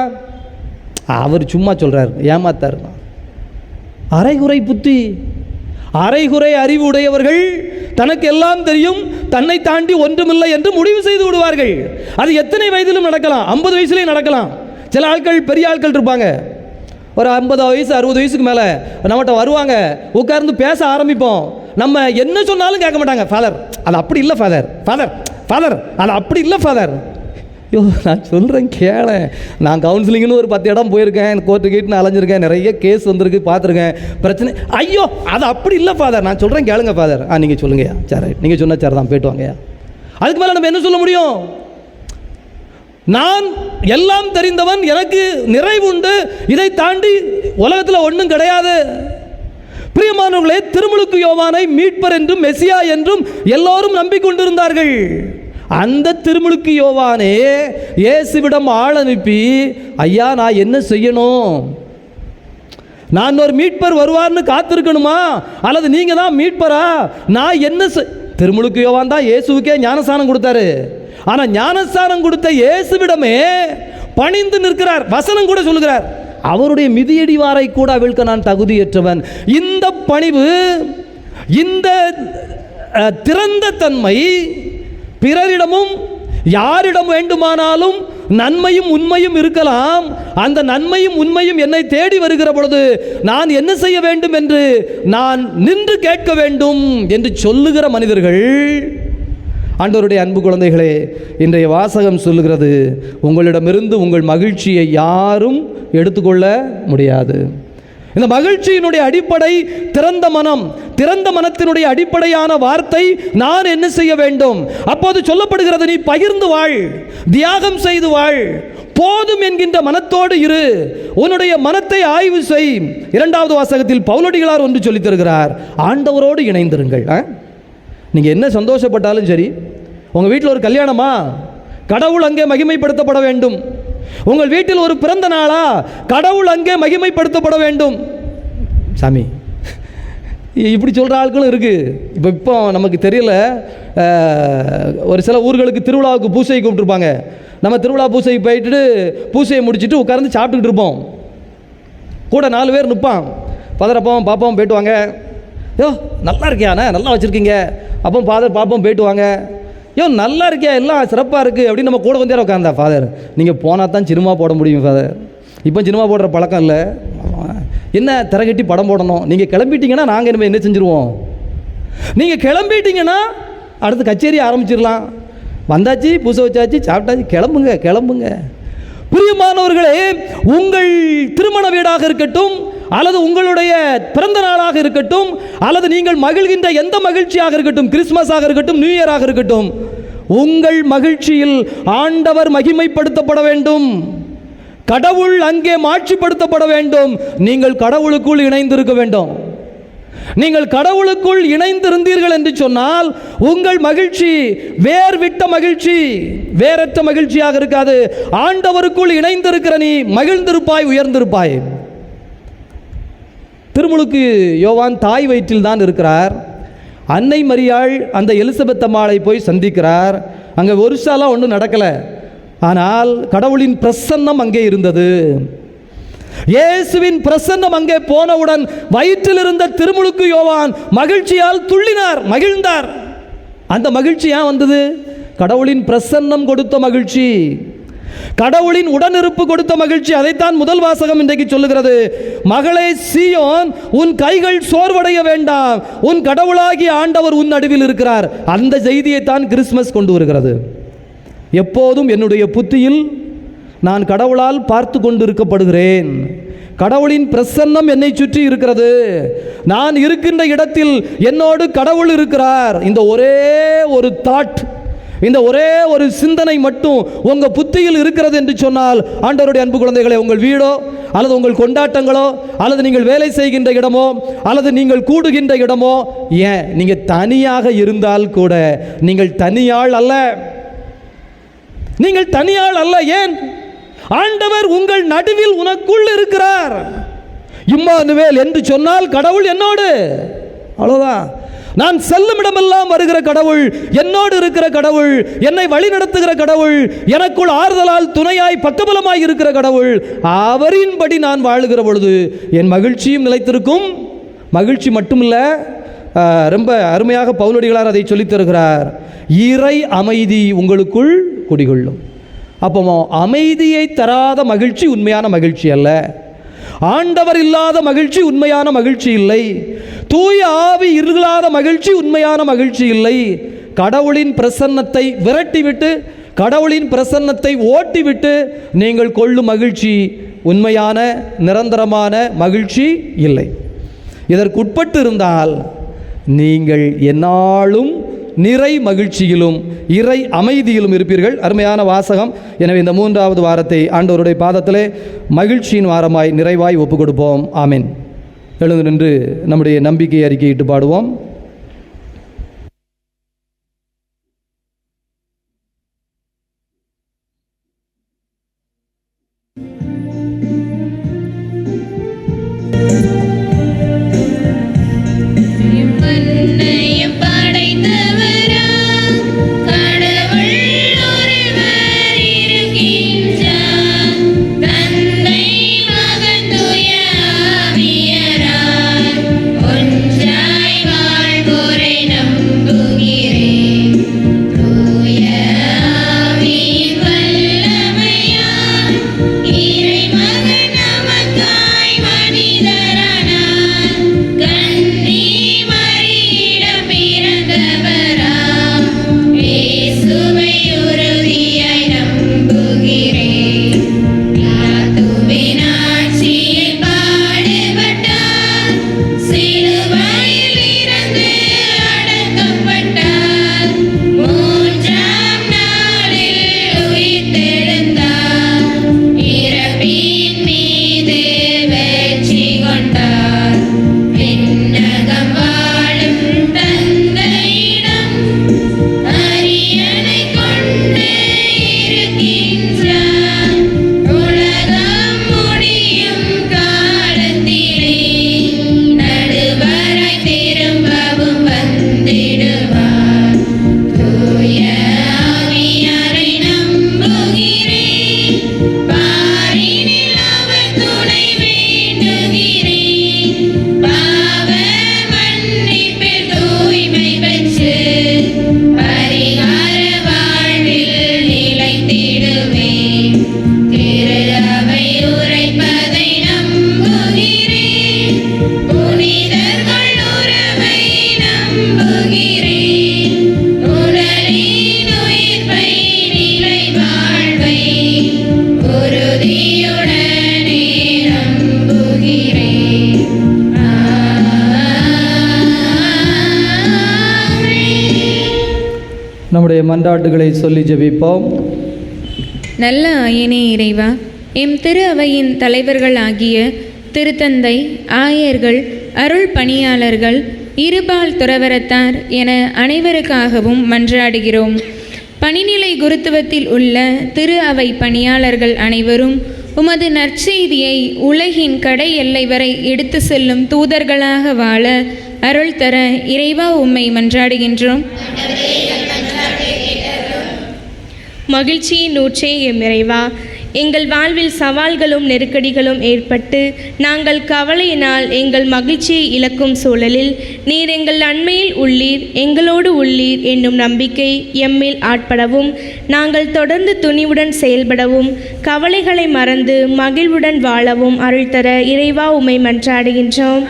அவர் சும்மா சொல்கிறார், ஏமாத்தார். அரைகுறை புத்தி, அரைகுறை அறிவு உடையவர்கள் தனக்கு எல்லாம் தெரியும், தன்னை தாண்டி ஒன்றுமில்லை என்று முடிவு செய்து விடுவார்கள். அது எத்தனை வயதிலும் நடக்கலாம், 50 வயசுலேயும் நடக்கலாம். சில ஆட்கள், பெரிய ஆட்கள் இருப்பாங்க, ஒரு 50 வயசு 60 வயசுக்கு மேலே நம்மகிட்ட வருவாங்க, உட்கார்ந்து பேச ஆரம்பிப்போம். நம்ம என்ன சொன்னாலும் கேட்க மாட்டாங்க. ஃபாதர் அது அப்படி இல்லை, ஃபாதர் ஃபாதர் ஃபாதர் அது அப்படி இல்லை ஃபாதர். ஐயோ, நான் சொல்கிறேன் கேள, நான் கவுன்சிலிங்னு ஒரு 10 இடம் போயிருக்கேன், கோர்ட்டு கேட்டுன்னு அலைஞ்சிருக்கேன், நிறைய கேஸ் வந்திருக்கு, பார்த்துருக்கேன், பிரச்சனை. ஐயோ அது அப்படி இல்லை ஃபாதர், நான் சொல்கிறேன் கேளுங்க ஃபாதர். நீங்கள் சொல்லுங்கய்யா, சரி நீங்கள் சொன்ன சார் தான், போய்ட்டு வாங்கய்யா. அதுக்கு மேலே நம்ம என்ன சொல்ல முடியும்? நான் எல்லாம் தெரிந்தவன், எனக்கு நிறைவு உண்டு, இதை தாண்டி உலகத்தில் ஒன்றும் கிடையாது. பிரியமானவர்களே, திருமுழுக்கு யோவானை மீட்பர் என்றும் மெசியா என்றும் எல்லோரும் நம்பிக்கொண்டிருந்தார்கள். அந்த திருமுழுக்கு யோவானே இயேசுவிடம் ஆள் அனுப்பி, ஐயா நான் என்ன செய்யணும், நான் ஒரு மீட்பர் வருவார்னு காத்திருக்கணுமா, அல்லது நீங்கள் தான் மீட்பரா, நான் என்ன திருமுழுக்கு யோவான் தான் இயேசுவுக்கே ஞானஸ்நானம் கொடுத்தாரு. ஆனால் ஞானஸ்நானம் கொடுத்த இயேசுவிடமே பணிந்து நிற்கிறார். வசனம் கூட சொல்லுகிறார், அவருடைய மிதியடிவாரை கூட அவிழ்க்க நான் தகுதியற்றவன். இந்த பணிவு, இந்த திறந்த தன்மை பிறரிடமும் யாரிடம் வேண்டுமானாலும் நன்மையும் உண்மையும் இருக்கலாம். அந்த நன்மையும் உண்மையும் என்னை தேடி வருகிற பொழுது நான் என்ன செய்ய வேண்டும் என்று நான் நின்று கேட்க வேண்டும் என்று சொல்லுகிற மனிதர்கள். ஆண்டவருடைய அன்பு குழந்தைகளே, இன்றைய வாசகம் சொல்லுகிறது, உங்களிடமிருந்து உங்கள் மகிழ்ச்சியை யாரும் எடுத்துக்கொள்ள முடியாது. இந்த மகிழ்ச்சியினுடைய அடிப்படை திறந்த மனம். திறந்த மனத்தினுடைய அடிப்படையான வார்த்தை நான் என்ன செய்ய வேண்டும். அப்போது சொல்லப்படுகிறது, நீ பகிர்ந்து வாழ், தியாகம் செய்து வாழ், போதும் என்கின்ற மனத்தோடு இரு, உன்னுடைய மனத்தை ஆய்வு செய். 2வது வாசகத்தில் பவுலடிகளார் ஒன்று சொல்லித் தருகிறார், ஆண்டவரோடு இணைந்திருங்கள். நீங்கள் என்ன சந்தோஷப்பட்டாலும் சரி, உங்கள் வீட்டில் ஒரு கல்யாணமா, கடவுள் அங்கே மகிமைப்படுத்தப்பட வேண்டும். உங்கள் வீட்டில் ஒரு பிறந்த நாளா, கடவுள் அங்கே மகிமைப்படுத்தப்பட வேண்டும். சாமி இப்படி சொல்கிற ஆட்களும் இருக்குது. இப்போ நமக்கு தெரியல, ஒரு சில ஊர்களுக்கு திருவிழாவுக்கு பூசை கூப்பிட்டுருப்பாங்க. நம்ம திருவிழா பூசைக்கு போயிட்டு பூசையை முடிச்சுட்டு உட்கார்ந்து சாப்பிட்டுக்கிட்டு இருப்போம். கூட 4 பேர் நிற்பான், பதறப்போம் பார்ப்போம் போயிட்டு வாங்க, யோ நல்லா இருக்கியாண்ணே, நல்லா வச்சுருக்கீங்க, அப்போ ஃபாதர் பார்ப்போம் போயிட்டு வாங்க, யோ நல்லா இருக்கியா, எல்லாம் சிறப்பாக இருக்குது அப்படின்னு நம்ம கூட வந்து உட்காந்தா. ஃபாதர் நீங்கள் போனால் தான் சினிமா போட முடியும் ஃபாதர், இப்போ சினிமா போடுற பழக்கம் இல்லை, என்ன திரைக்கட்டி படம் போடணும், நீங்கள் கிளம்பிட்டீங்கன்னா நாங்கள் இனிமேல் என்ன செஞ்சுருவோம், நீங்கள் கிளம்பிட்டீங்கன்னா அடுத்து கச்சேரி ஆரம்பிச்சிடலாம், வந்தாச்சு பூசை வச்சாச்சு சாப்பிட்டாச்சு, கிளம்புங்க கிளம்புங்க. பிரியமானவர்களே, உங்கள் திருமண வீடாக இருக்கட்டும், அல்லது உங்களுடைய பிறந்த நாளாக இருக்கட்டும், அல்லது நீங்கள் மகிழ்கின்ற எந்த மகிழ்ச்சியாக இருக்கட்டும், கிறிஸ்மஸாக இருக்கட்டும், நியூ இயராக இருக்கட்டும், உங்கள் மகிழ்ச்சியில் ஆண்டவர் மகிமைப்படுத்தப்பட வேண்டும், கடவுள் அங்கே மாட்சிப்படுத்தப்பட வேண்டும். நீங்கள் கடவுளுக்குள் இணைந்திருக்க வேண்டும். நீங்கள் கடவுளுக்குள் இணைந்திருந்தீர்கள் என்று சொன்னால் உங்கள் மகிழ்ச்சி வேர் விட்ட மகிழ்ச்சி, வேறற்ற மகிழ்ச்சியாக இருக்காது. ஆண்டவருக்குள் இணைந்திருக்கிற நீ மகிழ்ந்திருப்பாய், உயர்ந்திருப்பாய். திருமுழுக்கு யோவான் தாய் வயிற்றில் தான் இருக்கிறார். அன்னை மரியாள் அந்த எலிசபெத் அம்மாளை போய் சந்திக்கிறார். அங்கே ஒரு சாலாம் ஒன்றும் நடக்கலை, ஆனால் கடவுளின் பிரசன்னம் அங்கே இருந்தது. இயேசுவின் பிரசன்னம் அங்கே போனவுடன் வயிற்றில் இருந்த திருமுழுக்கு யோவான் மகிழ்ச்சியால் துள்ளினார், மகிழ்ந்தார். அந்த மகிழ்ச்சி ஏன் வந்தது? கடவுளின் பிரசன்னம் கொடுத்த மகிழ்ச்சி, கடவுளின் உடனிருப்பு கொடுத்த மகிழ்ச்சி. அதைத்தான் முதல் வாசகம் இன்றைக்கு சொல்லுகிறது. மகளே சீயோன், உன் கைகள் சோர்வடைய வேண்டாம், உன் கடவுளாகிய ஆண்டவர் உன் நடுவில் இருக்கிறார். அந்த செய்தியை தான் கிறிஸ்துமஸ் கொண்டு வருகிறது. எப்போதும் என்னுடைய புத்தியில் நான் கடவுளால் பார்த்து கொண்டு இருக்கப்படுகிறேன், கடவுளின் பிரசன்னம் என்னை சுற்றி இருக்கிறது, நான் இருக்கின்ற இடத்தில் என்னோடு கடவுள் இருக்கிறார். இந்த ஒரே ஒரு தாட், இந்த ஒரே ஒரு சிந்தனை மட்டும் உங்க புத்தியில் இருக்கிறது என்று சொன்னால், ஆண்டவருடைய அன்பு குழந்தைகளை, உங்கள் வீடோ அல்லது உங்கள் கொண்டாட்டங்களோ அல்லது நீங்கள் வேலை செய்கின்ற இடமோ அல்லது நீங்கள் கூடுகின்ற இடமோ, ஏன் நீங்க தனியாக இருந்தால் கூட நீங்கள் தனியாள் அல்ல, நீங்கள் தனியாள் அல்ல. ஏன்? ஆண்டவர் உங்கள் நடுவில் உனக்குள் இருக்கிறார். இம்மானுவேல் என்று சொன்னால் கடவுள் என்னோடு, அவ்வளவுதான். நான் செல்லும் இடமெல்லாம் வருகிற கடவுள், என்னோடு இருக்கிற கடவுள், என்னை வழி நடத்துகிற கடவுள், எனக்குள் ஆறுதலால் துணையாய் பக்கபலமாய் இருக்கிற கடவுள். அவரின்படி நான் வாழுகிற பொழுது என் மகிழ்ச்சியும் நிலைத்திருக்கும். மகிழ்ச்சி மட்டுமில்ல, ரொம்ப அருமையாக பவுலடிகளார் அதை சொல்லித் தருகிறார். இறை அமைதி உங்களுக்குள் குடிகொள்ளும். அப்போ அமைதியை தராத மகிழ்ச்சி உண்மையான மகிழ்ச்சி அல்ல. ஆண்டவர் இல்லாத மகிழ்ச்சி உண்மையான மகிழ்ச்சி இல்லை. தூய ஆவி இல்லாத மகிழ்ச்சி உண்மையான மகிழ்ச்சி இல்லை. கடவுளின் பிரசன்னத்தை விரட்டிவிட்டு, கடவுளின் பிரசன்னத்தை ஓட்டிவிட்டு நீங்கள் கொள்ளும் மகிழ்ச்சி உண்மையான நிரந்தரமான மகிழ்ச்சி இல்லை. இதற்குட்பட்டு இருந்தால் நீங்கள் எந்நாளும் நிறை மகிழ்ச்சியிலும் இறை அமைதியிலும் இருப்பீர்கள். அருமையான வாசகம். எனவே இந்த 3வது வாரத்தை ஆண்டவருடைய பாதத்திலே மகிழ்ச்சியின் வாரமாய் நிறைவாய் ஒப்புக் கொடுப்போம். ஆமென். எழுந்து நின்று நம்முடைய நம்பிக்கை அறிக்கையிட்டு பாடுவோம். நம்முடைய மன்றாட்டுகளை சொல்லி ஜெபிப்போம். நல்ல ஆயனே இறைவா, எம் திரு அவையின் தலைவர்கள் ஆகிய திருத்தந்தை, ஆயர்கள், அருள் பணியாளர்கள், இருபால் துறவரத்தார் என அனைவருக்காகவும் மன்றாடுகிறோம். பணிநிலை குருத்துவத்தில் உள்ள திரு அவை பணியாளர்கள் அனைவரும் உமது நற்செய்தியை உலகின் கடை எல்லை வரை எடுத்து செல்லும் தூதர்களாக வாழ அருள் தர இறைவா உம்மை மன்றாடுகின்றோம். மகிழ்ச்சியின் ஊற்றே எம் இறைவா, எங்கள் வாழ்வில் சவால்களும் நெருக்கடிகளும் ஏற்பட்டு நாங்கள் கவலையினால் எங்கள் மகிழ்ச்சியை இழக்கும் சூழலில் நீர் எங்கள் அண்மையில் உள்ளீர், எங்களோடு உள்ளீர் என்னும் நம்பிக்கை எம்மில் ஆட்படவும் நாங்கள் தொடர்ந்து துணிவுடன் செயல்படவும் கவலைகளை மறந்து மகிழ்வுடன் வாழவும் அருள் தர இறைவா உம்மை மன்றாடுகின்றோம்.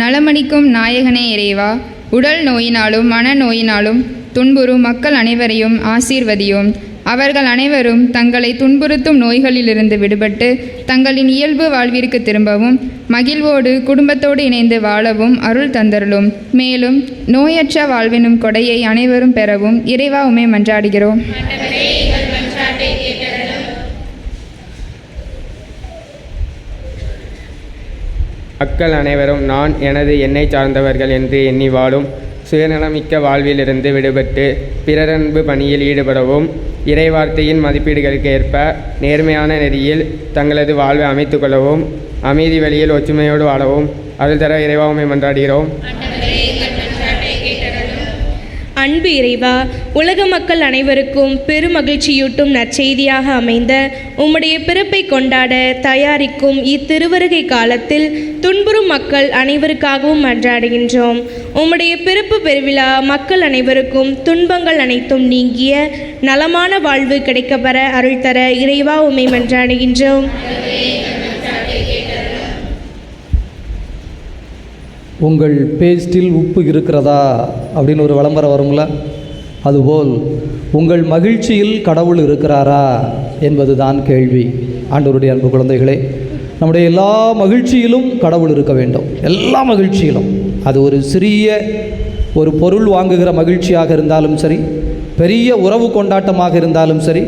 நலமளிக்கும் நாயகனே இறைவா, உடல் நோயினாலும் மனநோயினாலும் துன்புறும் மக்கள் அனைவரையும் ஆசீர்வதியும். அவர்கள் அனைவரும் தங்களை துன்புறுத்தும் நோய்களிலிருந்து விடுபட்டு தங்களின் இயல்பு வாழ்விற்கு திரும்பவும் மகிழ்வோடு குடும்பத்தோடு இணைந்து வாழவும் அருள் தந்தருளும். மேலும் நோயற்ற வாழ்வெனும் கொடையை அனைவரும் பெறவும் இறைவா உம்மை மன்றாடுகிறோம். மக்கள் அனைவரும் நான், எனது, என்னை சார்ந்தவர்கள் என்று எண்ணி வாழும் சுயநலமிக்க வாழ்விலிருந்து விடுபட்டு பிறரன்பு பணியில் ஈடுபடவும் இறைவார்த்தையின் மதிப்பீடுகளுக்கு ஏற்ப நேர்மையான நெறியில் தங்களது வாழ்வை அமைத்து கொள்ளவும் அமைதி வழியில் ஒற்றுமையோடு வாழவும் அருள் தர இறைவா உம்மை மன்றாடுகிறோம். அன்பு இறைவா, உலக மக்கள் அனைவருக்கும் பெருமகிழ்ச்சியூட்டும் நற்செய்தியாக அமைந்த உம்முடைய பிறப்பை கொண்டாட தயாரிக்கும் இத்திருவருகை காலத்தில் துன்புறும் மக்கள் அனைவருக்காகவும் மன்றாடுகின்றோம். உம்முடைய பிறப்பு பெருவிழா மக்கள் அனைவருக்கும் துன்பங்கள் அனைத்தும் நீங்கிய நலமான வாழ்வு கிடைக்கப்பெற அருள் தர இறைவா உம்மை மன்றாடுகின்றோம். உங்கள் பேஸ்டில் உப்பு இருக்கிறதா அப்படின்னு ஒரு விளம்பரம் வரும்ல, அதுபோல் உங்கள் மகிழ்ச்சியில் கடவுள் இருக்கிறாரா என்பது தான் கேள்வி. ஆண்டவருடைய அன்பு குழந்தைகளே, நம்முடைய எல்லா மகிழ்ச்சியிலும் கடவுள் இருக்க வேண்டும். எல்லா மகிழ்ச்சியிலும், அது ஒரு சிறிய ஒரு பொருள் வாங்குகிற மகிழ்ச்சியாக இருந்தாலும் சரி, பெரிய உறவு கொண்டாட்டமாக இருந்தாலும் சரி,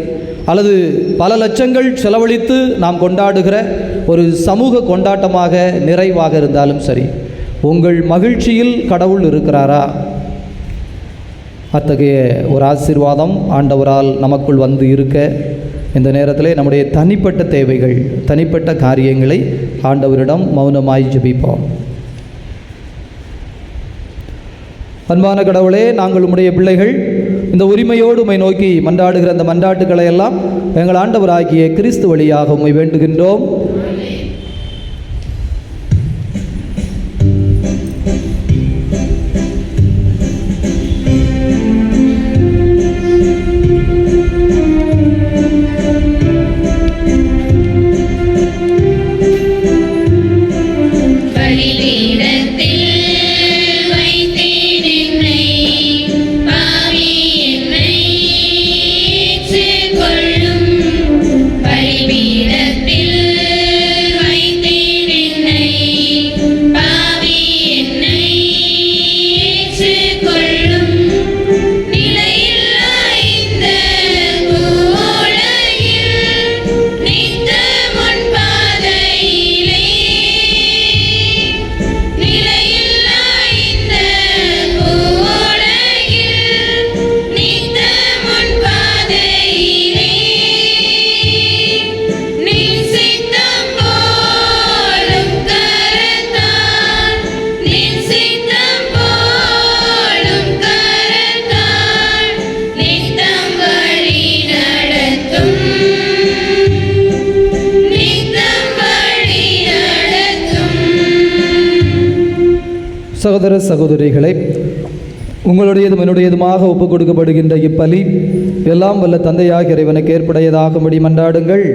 அல்லது பல லட்சங்கள் செலவழித்து நாம் கொண்டாடுகிற ஒரு சமூக கொண்டாட்டமாக நிறைவாக இருந்தாலும் சரி, உங்கள் மகிழ்ச்சியில் கடவுள் இருக்கிறாரா? அத்தகைய ஒரு ஆசீர்வாதம் ஆண்டவரால் நமக்குள் வந்து இருக்க இந்த நேரத்திலே நம்முடைய தனிப்பட்ட தேவைகள், தனிப்பட்ட காரியங்களை ஆண்டவரிடம் மௌனமாய் ஜெபிப்போம். அன்பான கடவுளே, நாங்கள் உம்முடைய பிள்ளைகள் இந்த உரிமையோடு உம்மை நோக்கி மன்றாடுகிற அந்த மன்றாட்டுக்களை எல்லாம் எங்கள் ஆண்டவராகிய கிறிஸ்து வழியாக உம்மை வேண்டுகின்றோம். சகோதர சகோதரிகளை, உங்களுடையதும் என்னுடையதுமாக ஒப்புக் கொடுக்கப்படுகின்ற இப்பலி எல்லாம் வல்ல தந்தையாக இறைவனுக்கு ஏற்புடையதாகும்படி மன்றாடுங்கள்.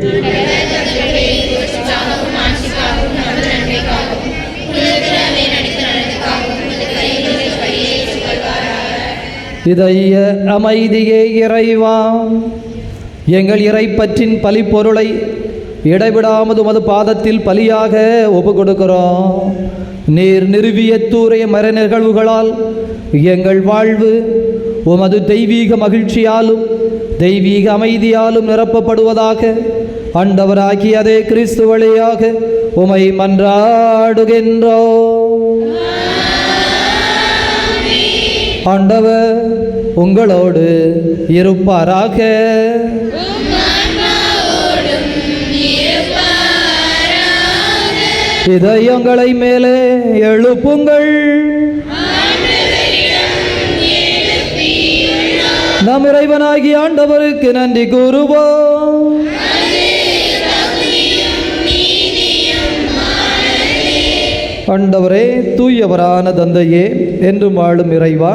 இதய அமைதியே இறைவா, எங்கள் இறைப்பற்றின் பலிப்பொருளை இடைவிடாமது உமது பாதத்தில் பலியாக ஒப்புக் கொடுக்கிறோம். நீர் நிறுவிய தூய மறை நிகழ்வுகளால் எங்கள் வாழ்வு உமது தெய்வீக மகிழ்ச்சியாலும் தெய்வீக அமைதியாலும் நிரப்பப்படுவதாக. ஆண்டவராகிய அதே கிறிஸ்து வழியாக உமை மன்றாடுகின்றோம். ஆண்டவர் உங்களோடு இருப்பாராக. இதயங்களை மேலே எழுப்புங்கள். நம் இறைவனாகிய ஆண்டவருக்கு நன்றி கூறுவோம். ஆண்டவரே, தூயவரான தந்தையே, என்றும் வாழும் இறைவா,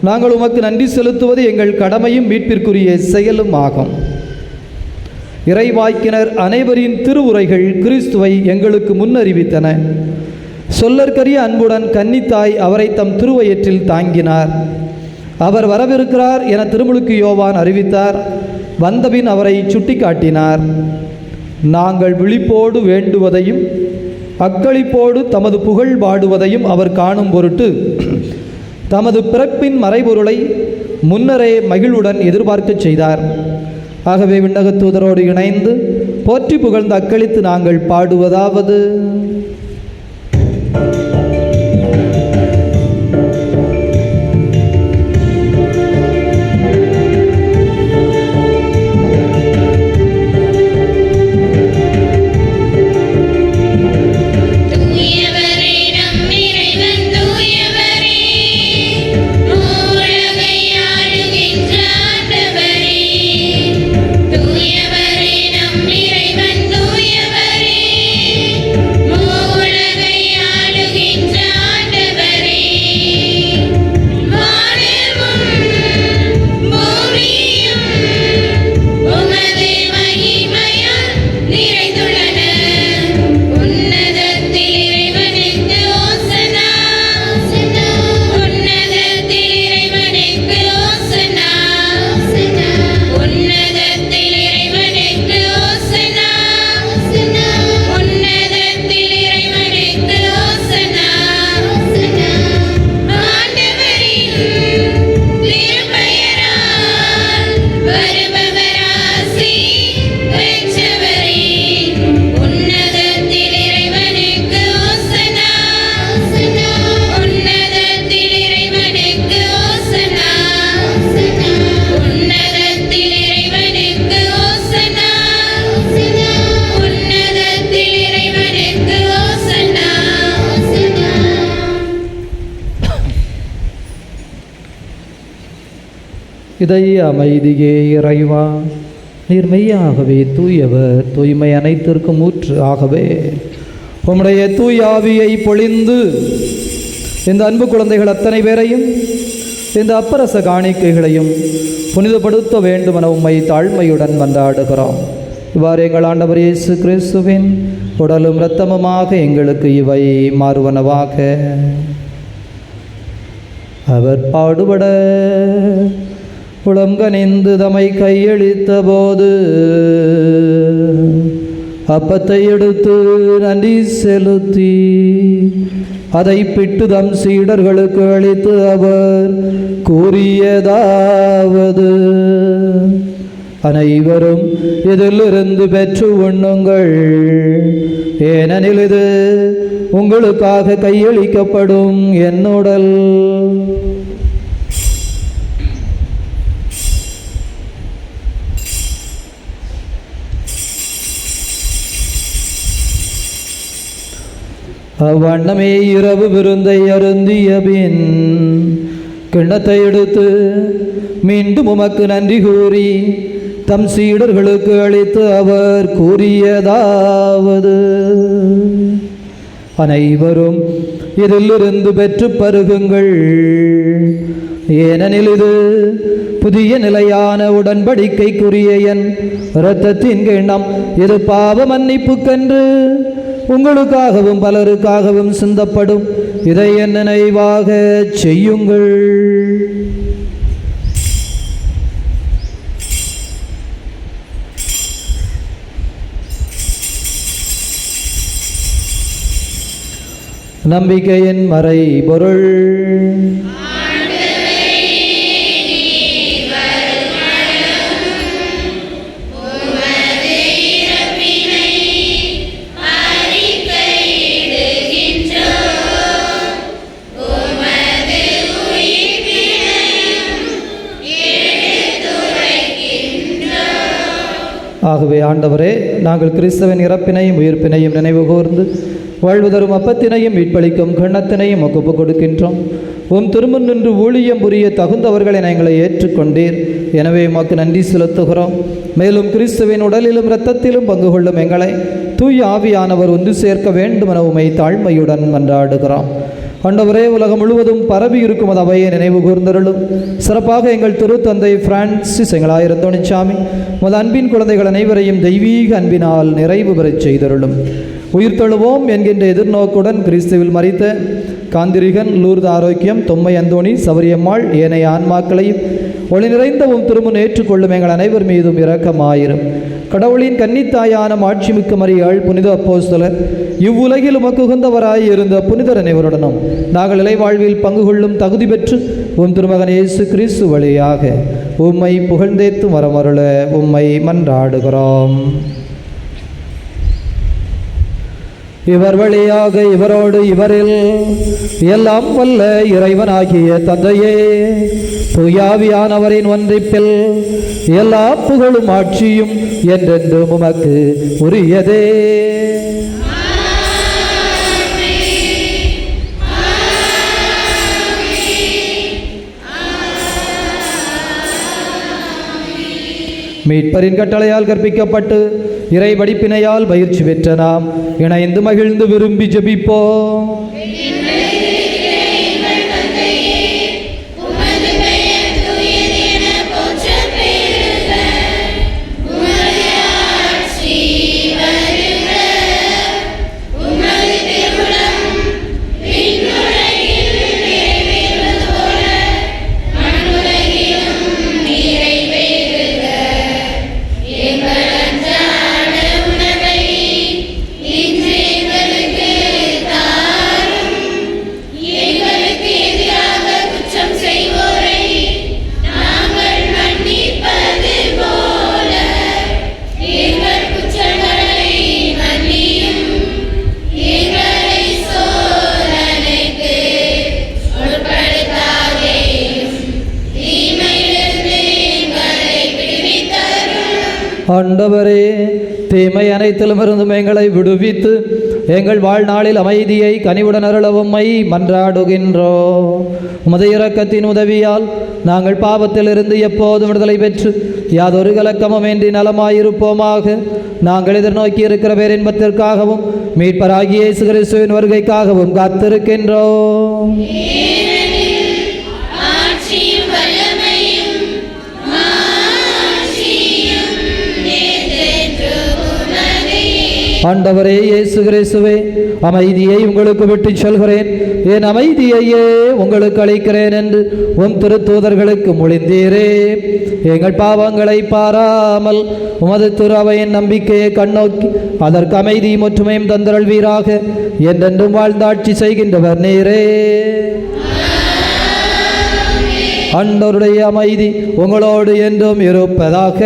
நாங்கள் உமக்கு நன்றி செலுத்துவது எங்கள் கடமையும் மீட்பிற்குரிய செயலும் ஆகும். இறைவாக்கினர் அனைவரின் திருவுரைகள் கிறிஸ்துவை எங்களுக்கு முன்னறிவித்தன. சொல்லற்கரிய அன்புடன் கன்னித்தாய் அவரை தம் திருவயிற்றில் தாங்கினார். அவர் வரவிருக்கிறார் என திருமுழுக்கு யோவான் அறிவித்தார். வந்தபின் அவரை சுட்டி காட்டினார். நாங்கள் விழிப்போடு வேண்டுவதையும் அக்களிப்போடு தமது புகழ் பாடுவதையும் அவர் காணும் பொருட்டு தமது பிறப்பின் மறைபொருளை முன்னரே மகிழ்வுடன் எதிர்பார்க்கச் செய்தார். ஆகவே விண்ணகத் தூதரோடு இணைந்து போற்றி புகழ்ந்து அக்களித்து நாங்கள் பாடுவதாவது: இதை அமைதியே இறைவா, நீர் மெய்யாகவே தூயவர், தூய்மை அனைத்திற்கும் ஊற்று. ஆகவே உம்முடைய தூய ஆவியை பொழிந்து இந்த அன்பு குழந்தைகள் அத்தனை பேரையும் இந்த அப்பரச காணிக்கைகளையும் புனிதப்படுத்த வேண்டுமென உம்மை தாழ்மையுடன் மன்றாடுகிறோம். இவ்வாறு எங்கள் ஆண்டவர் இயேசு கிறிஸ்துவின் உடலும் இரத்தமுமாக எங்களுக்கு இவை மாறுவனவாக. அவர் பாடுபட உளங்கனிந்து தம்மை கையளித்த போது அப்பத்தை எடுத்து நன்றி செலுத்தி அதை பிட்டு தம் சீடர்களுக்கு அளித்து அவர் கூறியதாவது: அனைவரும் இதிலிருந்து பெற்று உண்ணுங்கள், ஏனெனில் இது உங்களுக்காக கையளிக்கப்படும் என் உடல். அவ்வண்ணமே இரவு விருந்தை அருந்திய பின் கிண்ணத்தை எடுத்து மீண்டும் உமக்கு நன்றி கூறி தம் சீடர்களுக்கு அளித்து அவர் கூறியதாவது: அனைவரும் இதிலிருந்து பெற்று பருகுங்கள், ஏனெனில் இது புதிய நிலையான உடன்படிக்கைக்குரிய என் இரத்தத்தின் கிண்ணம். இது பாவ மன்னிப்புக்கென்று உங்களுக்காகவும் பலருக்காகவும் சிந்தப்படும். இதை என் நினைவாக செய்யுங்கள். நம்பிக்கையின் மறை பொருள். ஆகவே ஆண்டவரே, நாங்கள் கிறிஸ்துவின் இறப்பினையும் உயிர்ப்பினையும் நினைவு கூர்ந்து வாழ்வு தரும் அப்பத்தினையும் மீட்பளிக்கும் கண்ணத்தினையும் ஒப்புக் கொடுக்கின்றோம். உம் திருமுன் நின்று ஊழியம் புரிய தகுந்தவர்களை எங்களை ஏற்றுக்கொண்டீர். எனவே உமக்கு நன்றி செலுத்துகிறோம். மேலும் கிறிஸ்துவின் உடலிலும் இரத்தத்திலும் பங்கு கொள்ளும் எங்களை தூய ஆவியானவர் ஒன்று சேர்க்க வேண்டும் என உமை தாழ்மையுடன் மன்றாடுகிறோம். ஆண்டவரே, உலகம் முழுவதும் பரவி இருக்கும் அது அவையை நினைவு கூர்ந்தருளும். சிறப்பாக எங்கள் திருத்தந்தை பிரான்சிஸ் எங்களாயிரம் தோணிச்சாமி உமது அன்பின் குழந்தைகள் அனைவரையும் தெய்வீக அன்பினால் நிறைவு பெறச் செய்தருளும். உயிர்த்தெழுவோம் என்கின்ற எதிர்நோக்குடன் கிறிஸ்துவில் மரித்த காந்திரிகன், லூர்து ஆரோக்கியம், தொம்மை அந்தோணி, சவரியம்மாள் ஏனைய ஆன்மாக்களையும் ஒளி நிறைந்த உம் திருமுன் ஏற்றுக்கொள்ளும் எங்கள் அனைவர் மீதும் இரக்கமாயிரும். கடவுளின் கன்னித்தாயான மாட்சிமிக்க மரியாள், புனித அப்போஸ்தலர், இவ்வுலகில் உமக்கு உகந்தவராய் இருந்த புனிதர் அனைவருடனும் நாங்கள் இலைவாழ்வில் பங்கு கொள்ளும் தகுதி பெற்று உம் திருமகன் இயேசு கிறிஸ்து வழியாக உம்மை புகழ்ந்தேத்து வரமருள உம்மை மன்றாடுகிறோம். இவர் வழியாக இவரோடு இவரில் எல்லாம் வல்ல இறைவனாகிய தந்தையே, தூயாவியானவரின் ஒன்றிப்பில் எல்லா புகழும் ஆட்சியும் என்றென்றும் உமக்கு உரியதே. மீட்பரின் கட்டளையால் கற்பிக்கப்பட்டு இறை வடிப்பினையால் பயிற்சி பெற்ற நாம் இணைந்து மகிழ்ந்து விரும்பி ஜெபிப்போம். ஆண்டவரே, தீமை அனைத்திலும் இருந்தும் எங்களை விடுவித்து எங்கள் வாழ்நாளில் அமைதியை கனிவுடன் அருளவும்மை மன்றாடுகின்றோம். உமது இரக்கத்தின் உதவியால் நாங்கள் பாவத்திலிருந்து எப்போதும் விடுதலை பெற்று யாதொரு கலக்கமும் இன்றி நலமாயிருப்போமாக. நாங்கள் எதிர்நோக்கி இருக்கிற பேரின்பத்திற்காகவும் மீட்பராகிய இயேசு கிறிஸ்துவின் வருகைக்காகவும் காத்திருக்கின்றோம். ஆண்டவரே இயேசு கிறிஸ்துவே, அமைதியை உங்களுக்கு விட்டு சொல்கிறேன், என் அமைதியையே உங்களுக்கு அளிக்கிறேன் என்று உம் திருத்தூதர்களுக்கு மொழிந்தீரே. எங்கள் பாவங்களை பாராமல் உமது திரு அவையின் நம்பிக்கையை கண்ணோக்கி அதற்கு அமைதி ஒற்றுமையும் தந்தருள்வீராக. என்றென்றும் வாழ்ந்தாட்சி செய்கின்றவர் நீரே. ஆண்டவருடைய அமைதி உங்களோடு என்றும் இருப்பதாக.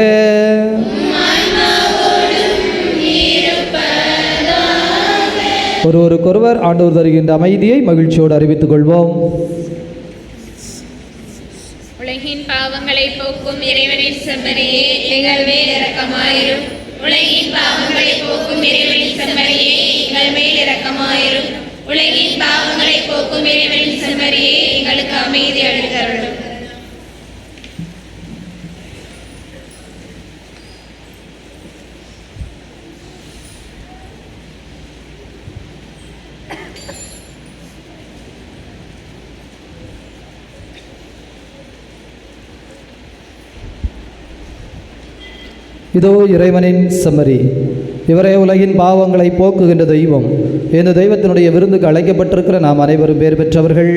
ஒருவருக்கொருவர் ஆண்டவர் தருகின்ற அமைதியை மகிழ்ச்சியோடு அறிவித்துக் கொள்வோம். உலகின் பாவங்களை போக்கும் இறைவனின் செம்மறியே, எங்கள் மேல் இரக்கமாயிரும். உலகின் பாவங்களை போக்கும் இறைவனின் செம்மறியே, எங்கள் மேல் இரக்கமாயிரும். உலகின் பாவங்களை போக்கும் இறைவனின் செம்மறியே, எங்களுக்கு அமைதி அளித்தருளும். இதோ இறைவனின் செம்மறி, இவரே உலகின் பாவங்களை போக்குகின்ற தெய்வம். இந்த தெய்வத்தினுடைய விருந்துக்கு அழைக்கப்பட்டிருக்கிற நாம் அனைவரும் பேர் பெற்றவர்கள்.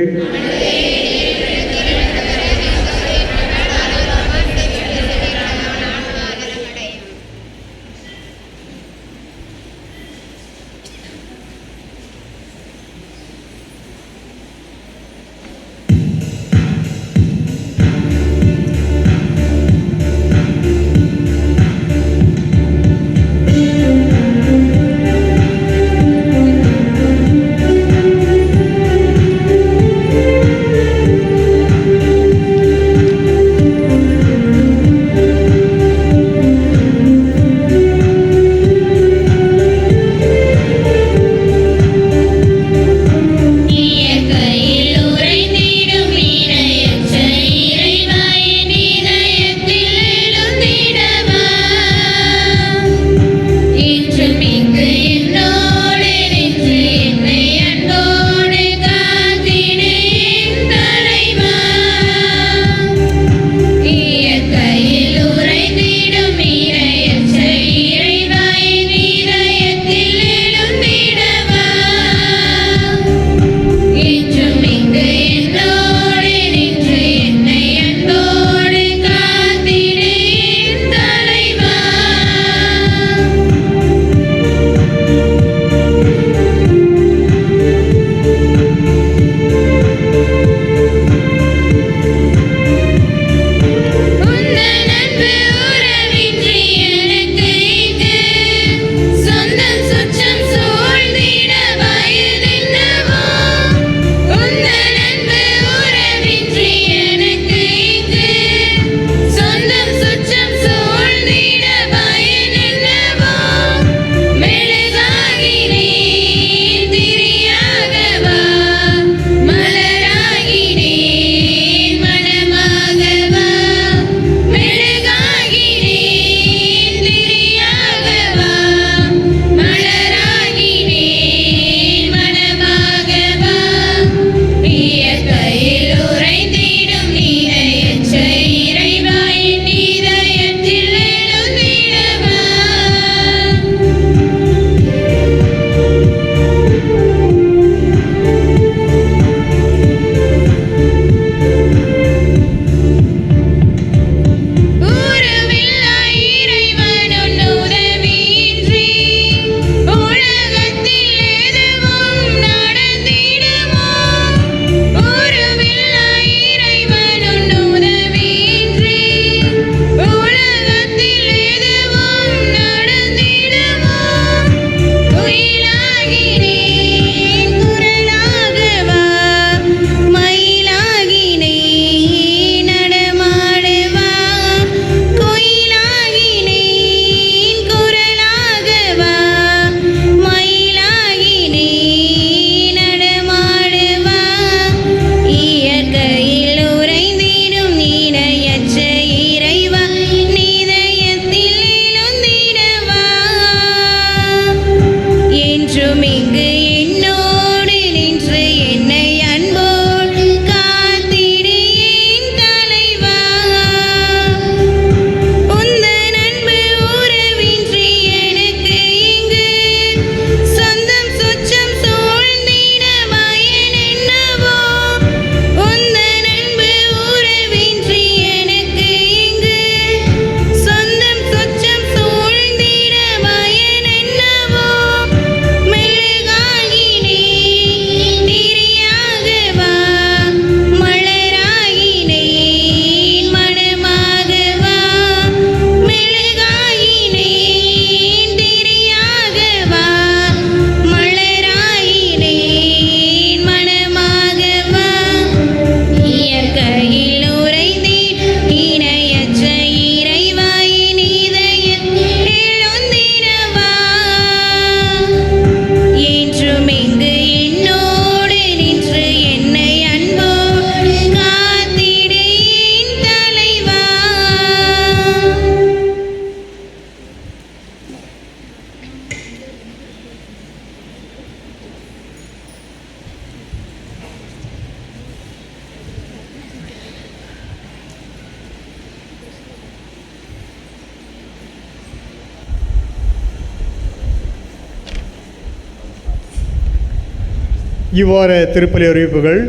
இவ்வாறு திருப்பலி அறிவிப்புகள்.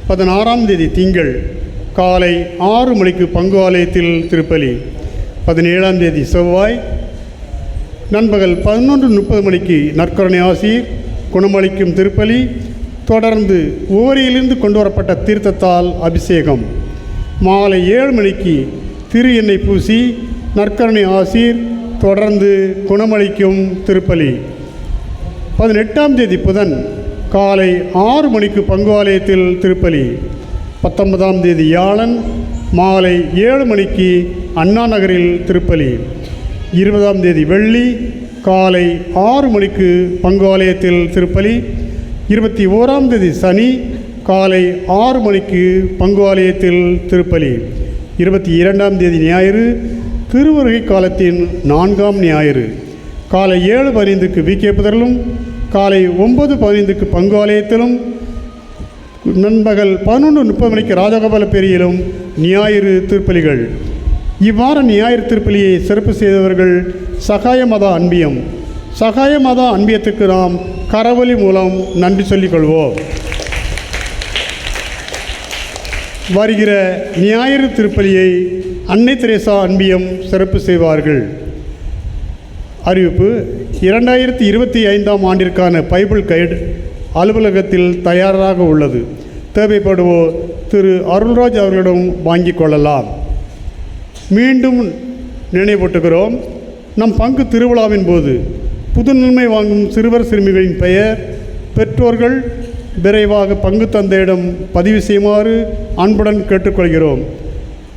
16ஆம் தேதி திங்கள் காலை 6 மணிக்கு பங்கு ஆலயத்தில் திருப்பலி. 17ஆம் தேதி செவ்வாய் நண்பகல் 11:30 மணிக்கு நற்கருணை ஆசீர் குணமளிக்கும் திருப்பலி. தொடர்ந்து உவரியிலிருந்து கொண்டு வரப்பட்ட தீர்த்தத்தால் அபிஷேகம். மாலை 7 மணிக்கு திரு எண்ணெய் பூசி நற்கருணை ஆசீர் தொடர்ந்து குணமளிக்கும் திருப்பலி. 18ஆம் தேதி புதன் காலை 6 மணிக்கு பங்கு ஆலயத்தில் திருப்பலி. 19ஆம் தேதி வியாழன் மாலை 7 மணிக்கு அண்ணா நகரில் திருப்பலி. 20ஆம் தேதி வெள்ளி காலை 6 மணிக்கு பங்கு ஆலயத்தில் திருப்பலி. 21ஆம் தேதி சனி காலை 6 மணிக்கு பங்கு ஆலயத்தில் திருப்பலி. 22ஆம் தேதி ஞாயிறு திருவருகை காலத்தின் 4ஆம் ஞாயிறு காலை 7:15க்கு விகே புதரிலும் காலை 9:15க்கு பங்கு ஆலயத்திலும் நண்பகல் 11:30 மணிக்கு ராஜகோபால பேரியிலும் ஞாயிறு திருப்பலிகள். இவ்வாறு ஞாயிறு திருப்பலியை சிறப்பு செய்தவர்கள் சகாயமதா அன்பியம். சகாயமதா அன்பியத்துக்கு நாம் கரவொலி மூலம் நன்றி சொல்லிக்கொள்வோம். வருகிற ஞாயிறு திருப்பலியை அன்னை தெரேசா அன்பியம் சிறப்பு செய்வார்கள். அறிவிப்பு. 2025ஆம் ஆண்டிற்கான பைபிள் கைடு அலுவலகத்தில் தயாராக உள்ளது. தேவைப்படுவோர் திரு அருள்ராஜ் அவர்களிடம் வாங்கிக் கொள்ளலாம். மீண்டும் நினைவூட்டுகிறோம், நம் பங்கு திருவிழாவின் போது புதுநன்மை வாங்கும் சிறுவர் சிறுமிகளின் பெயர் பெற்றோர்கள் விரைவாக பங்கு தந்தையிடம் பதிவு செய்யுமாறு அன்புடன் கேட்டுக்கொள்கிறோம்.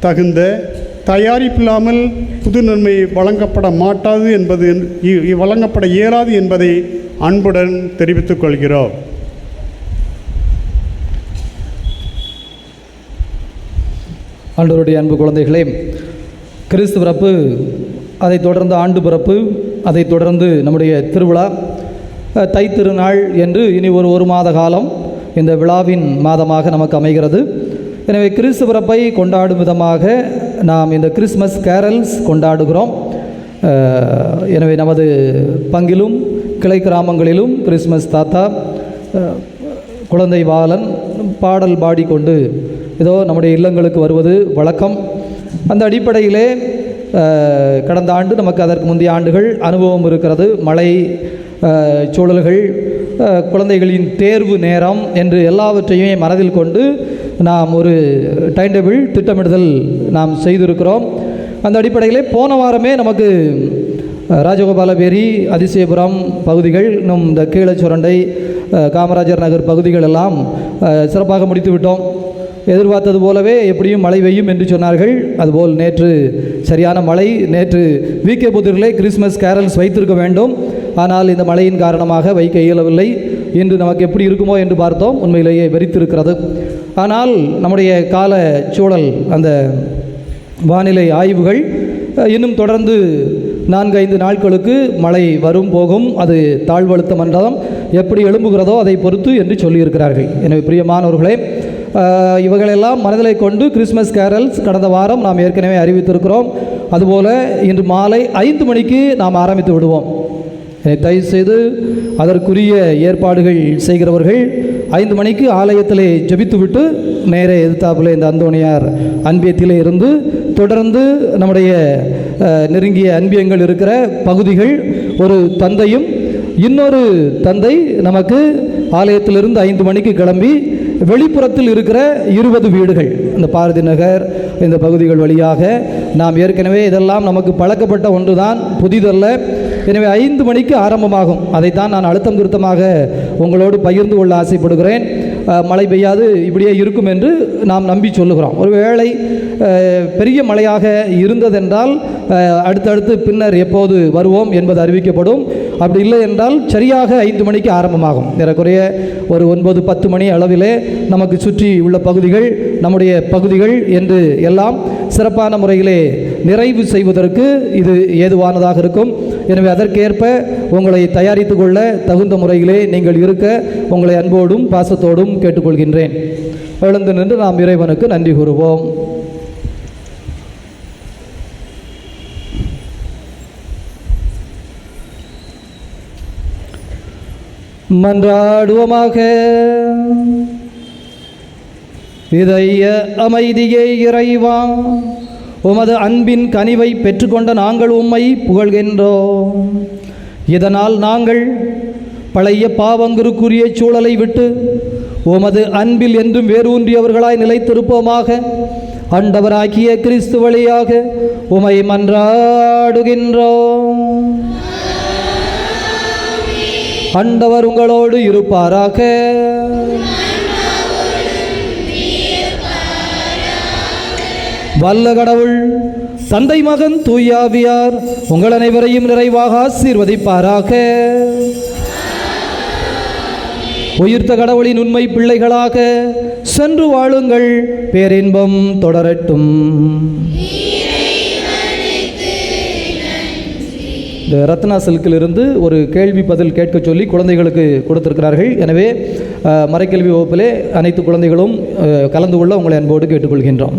தகுந்த தயாரிப்பில்லாமல் புது நன்மை வழங்கப்பட மாட்டாது என்பது வழங்கப்பட இயலாது என்பதை அன்புடன் தெரிவித்துக் கொள்கிறோம். ஆண்டவருடைய அன்பு குழந்தைகளே, கிறிஸ்து பிறப்பு, அதைத் தொடர்ந்து ஆண்டு பிறப்பு, அதைத் தொடர்ந்து நம்முடைய திருவிழா தை திருநாள் என்று இனி ஒரு மாத காலம் இந்த விழாவின் மாதமாக நமக்கு அமைகிறது. எனவே கிறிஸ்து பிறப்பை கொண்டாடும் விதமாக நாம் இந்த கிறிஸ்மஸ் கேரல்ஸ் கொண்டாடுகிறோம். எனவே நமது பங்கிலும் கிளை கிராமங்களிலும் கிறிஸ்மஸ் தாத்தா குழந்தை பாலன் பாடல் பாடிக்கொண்டு ஏதோ நம்முடைய இல்லங்களுக்கு வருவது வழக்கம். அந்த அடிப்படையிலே கடந்த ஆண்டு நமக்கு அதற்கு முந்தைய ஆண்டுகள் அனுபவம் இருக்கிறது. மழை சூழல்கள், குழந்தைகளின் தேர்வு நேரம் என்று எல்லாவற்றையுமே மனதில் கொண்டு நாம் ஒரு டைம் டேபிள் திட்டமிடுதல் நாம் செய்திருக்கிறோம். அந்த அடிப்படையிலே போன வாரமே நமக்கு ராஜகோபாலபேரி, அதிசயபுரம் பகுதிகள், இன்னும் இந்த கீழச்சுரண்டை, காமராஜர் நகர் பகுதிகள் எல்லாம் சிறப்பாக முடித்து விட்டோம். எதிர்பார்த்தது போலவே எப்படியும் மழை பெய்யும் என்று சொன்னார்கள். அதுபோல் நேற்று சரியான மழை. நேற்று விகே புதூரிலே கிறிஸ்மஸ் கேரல்ஸ் வைத்திருக்க வேண்டும், ஆனால் இந்த மழையின் காரணமாக வைக்க இயலவில்லை. இன்று நமக்கு எப்படி இருக்குமோ என்று பார்த்தோம். உண்மையிலேயே வெறித்திருக்கிறது. ஆனால் நம்முடைய கால சூழல், அந்த வானிலை ஆய்வுகள் இன்னும் தொடர்ந்து 4-5 நாட்களுக்கு மழை வரும் போகும். அது தாழ்வழுத்த மண்டலம் எப்படி எழும்புகிறதோ அதை பொறுத்து என்று சொல்லியிருக்கிறார்கள். எனவே பிரியமானவர்களே, இவைகளெல்லாம் மனதிலை கொண்டு கிறிஸ்மஸ் கேரல்ஸ் கடந்த வாரம் நாம் ஏற்கனவே அறிவித்திருக்கிறோம். அதுபோல் இன்று மாலை 5 மணிக்கு நாம் ஆரம்பித்து விடுவோம். தயவுசெய்து அதற்குரிய ஏற்பாடுகள் செய்கிறவர்கள் 5 மணிக்கு ஆலயத்திலே ஜெபித்துவிட்டு நேரே எதிர்த்தாப்பில் இந்த அந்தோணியார் அன்பியத்திலே இருந்து தொடர்ந்து நம்முடைய நெருங்கிய அன்பியங்கள் இருக்கிற பகுதிகள், ஒரு தந்தையும் இன்னொரு தந்தை நமக்கு ஆலயத்திலிருந்து 5 மணிக்கு கிளம்பி வெளிப்புறத்தில் இருக்கிற 20 வீடுகள், இந்த பாரதி நகர் இந்த பகுதிகள் வழியாக நாம் ஏற்கனவே இதெல்லாம் நமக்கு பழக்கப்பட்ட ஒன்றுதான், புதிதல்ல. எனவே 5 மணிக்கு ஆரம்பமாகும். அதைத்தான் நான் அழுத்தம் திருத்தமாக உங்களோடு பகிர்ந்து கொள்ள ஆசைப்படுகிறேன். மழை பெய்யாது, இப்படியே இருக்கும் என்று நாம் நம்பி சொல்லுகிறோம். ஒருவேளை பெரிய மழையாக இருந்ததென்றால் அடுத்தடுத்து பின்னர் எப்போது வருவோம் என்பது அறிவிக்கப்படும். அப்படி இல்லை என்றால் சரியாக 5 மணிக்கு ஆரம்பமாகும். ஏறக்குறைய ஒரு 9-10 மணி அளவிலே நமக்கு சுற்றி உள்ள பகுதிகள், நம்முடைய பகுதிகள் என்று எல்லாம் சிறப்பான முறையிலே நிறைவு செய்வதற்கு இது ஏதுவானதாக இருக்கும். எனவே அதற்கேற்ப உங்களை தயாரித்து கொள்ள தகுந்த முறையிலே நீங்கள் இருக்க உங்களை அன்போடும் பாசத்தோடும் கேட்டுக்கொள்கின்றேன். எழுந்து நின்று நாம் இறைவனுக்கு நன்றி கூறுவோம். மன்றாடுவோமாக. இதய அமைதியே இறைவா, உமது அன்பின் கனிவை பெற்றுக்கொண்ட நாங்கள் உம்மை புகழ்கின்றோம். இதனால் நாங்கள் பழைய பாவங்களுக்குரிய சூழலை விட்டு உமது அன்பில் என்றும் வேரூன்றியவர்களாய் நிலைத்திருப்போமாக. ஆண்டவராகிய கிறிஸ்து வழியாக உமை மன்றாடுகின்றோம். ஆண்டவர் உங்களோடு இருப்பாராக. வல்ல கடவுள் தந்தை, மகன், தூயாவியார் உங்கள் அனைவரையும் நிறைவாக ஆசீர்வதிப்பாராக. உயிர்த்த கடவுளின் உண்மை பிள்ளைகளாக சென்று வாழுங்கள். பேரின்பம் தொடரட்டும். இந்த ரத்னா சில்கிலிருந்து ஒரு கேள்வி பதில் கேட்க சொல்லி குழந்தைகளுக்கு கொடுத்திருக்கிறார்கள். எனவே மறைக்கல்வி வகுப்பிலே அனைத்து குழந்தைகளும் கலந்து கொள்ள உங்களை அன்போடு கேட்டுக்கொள்கின்றோம்.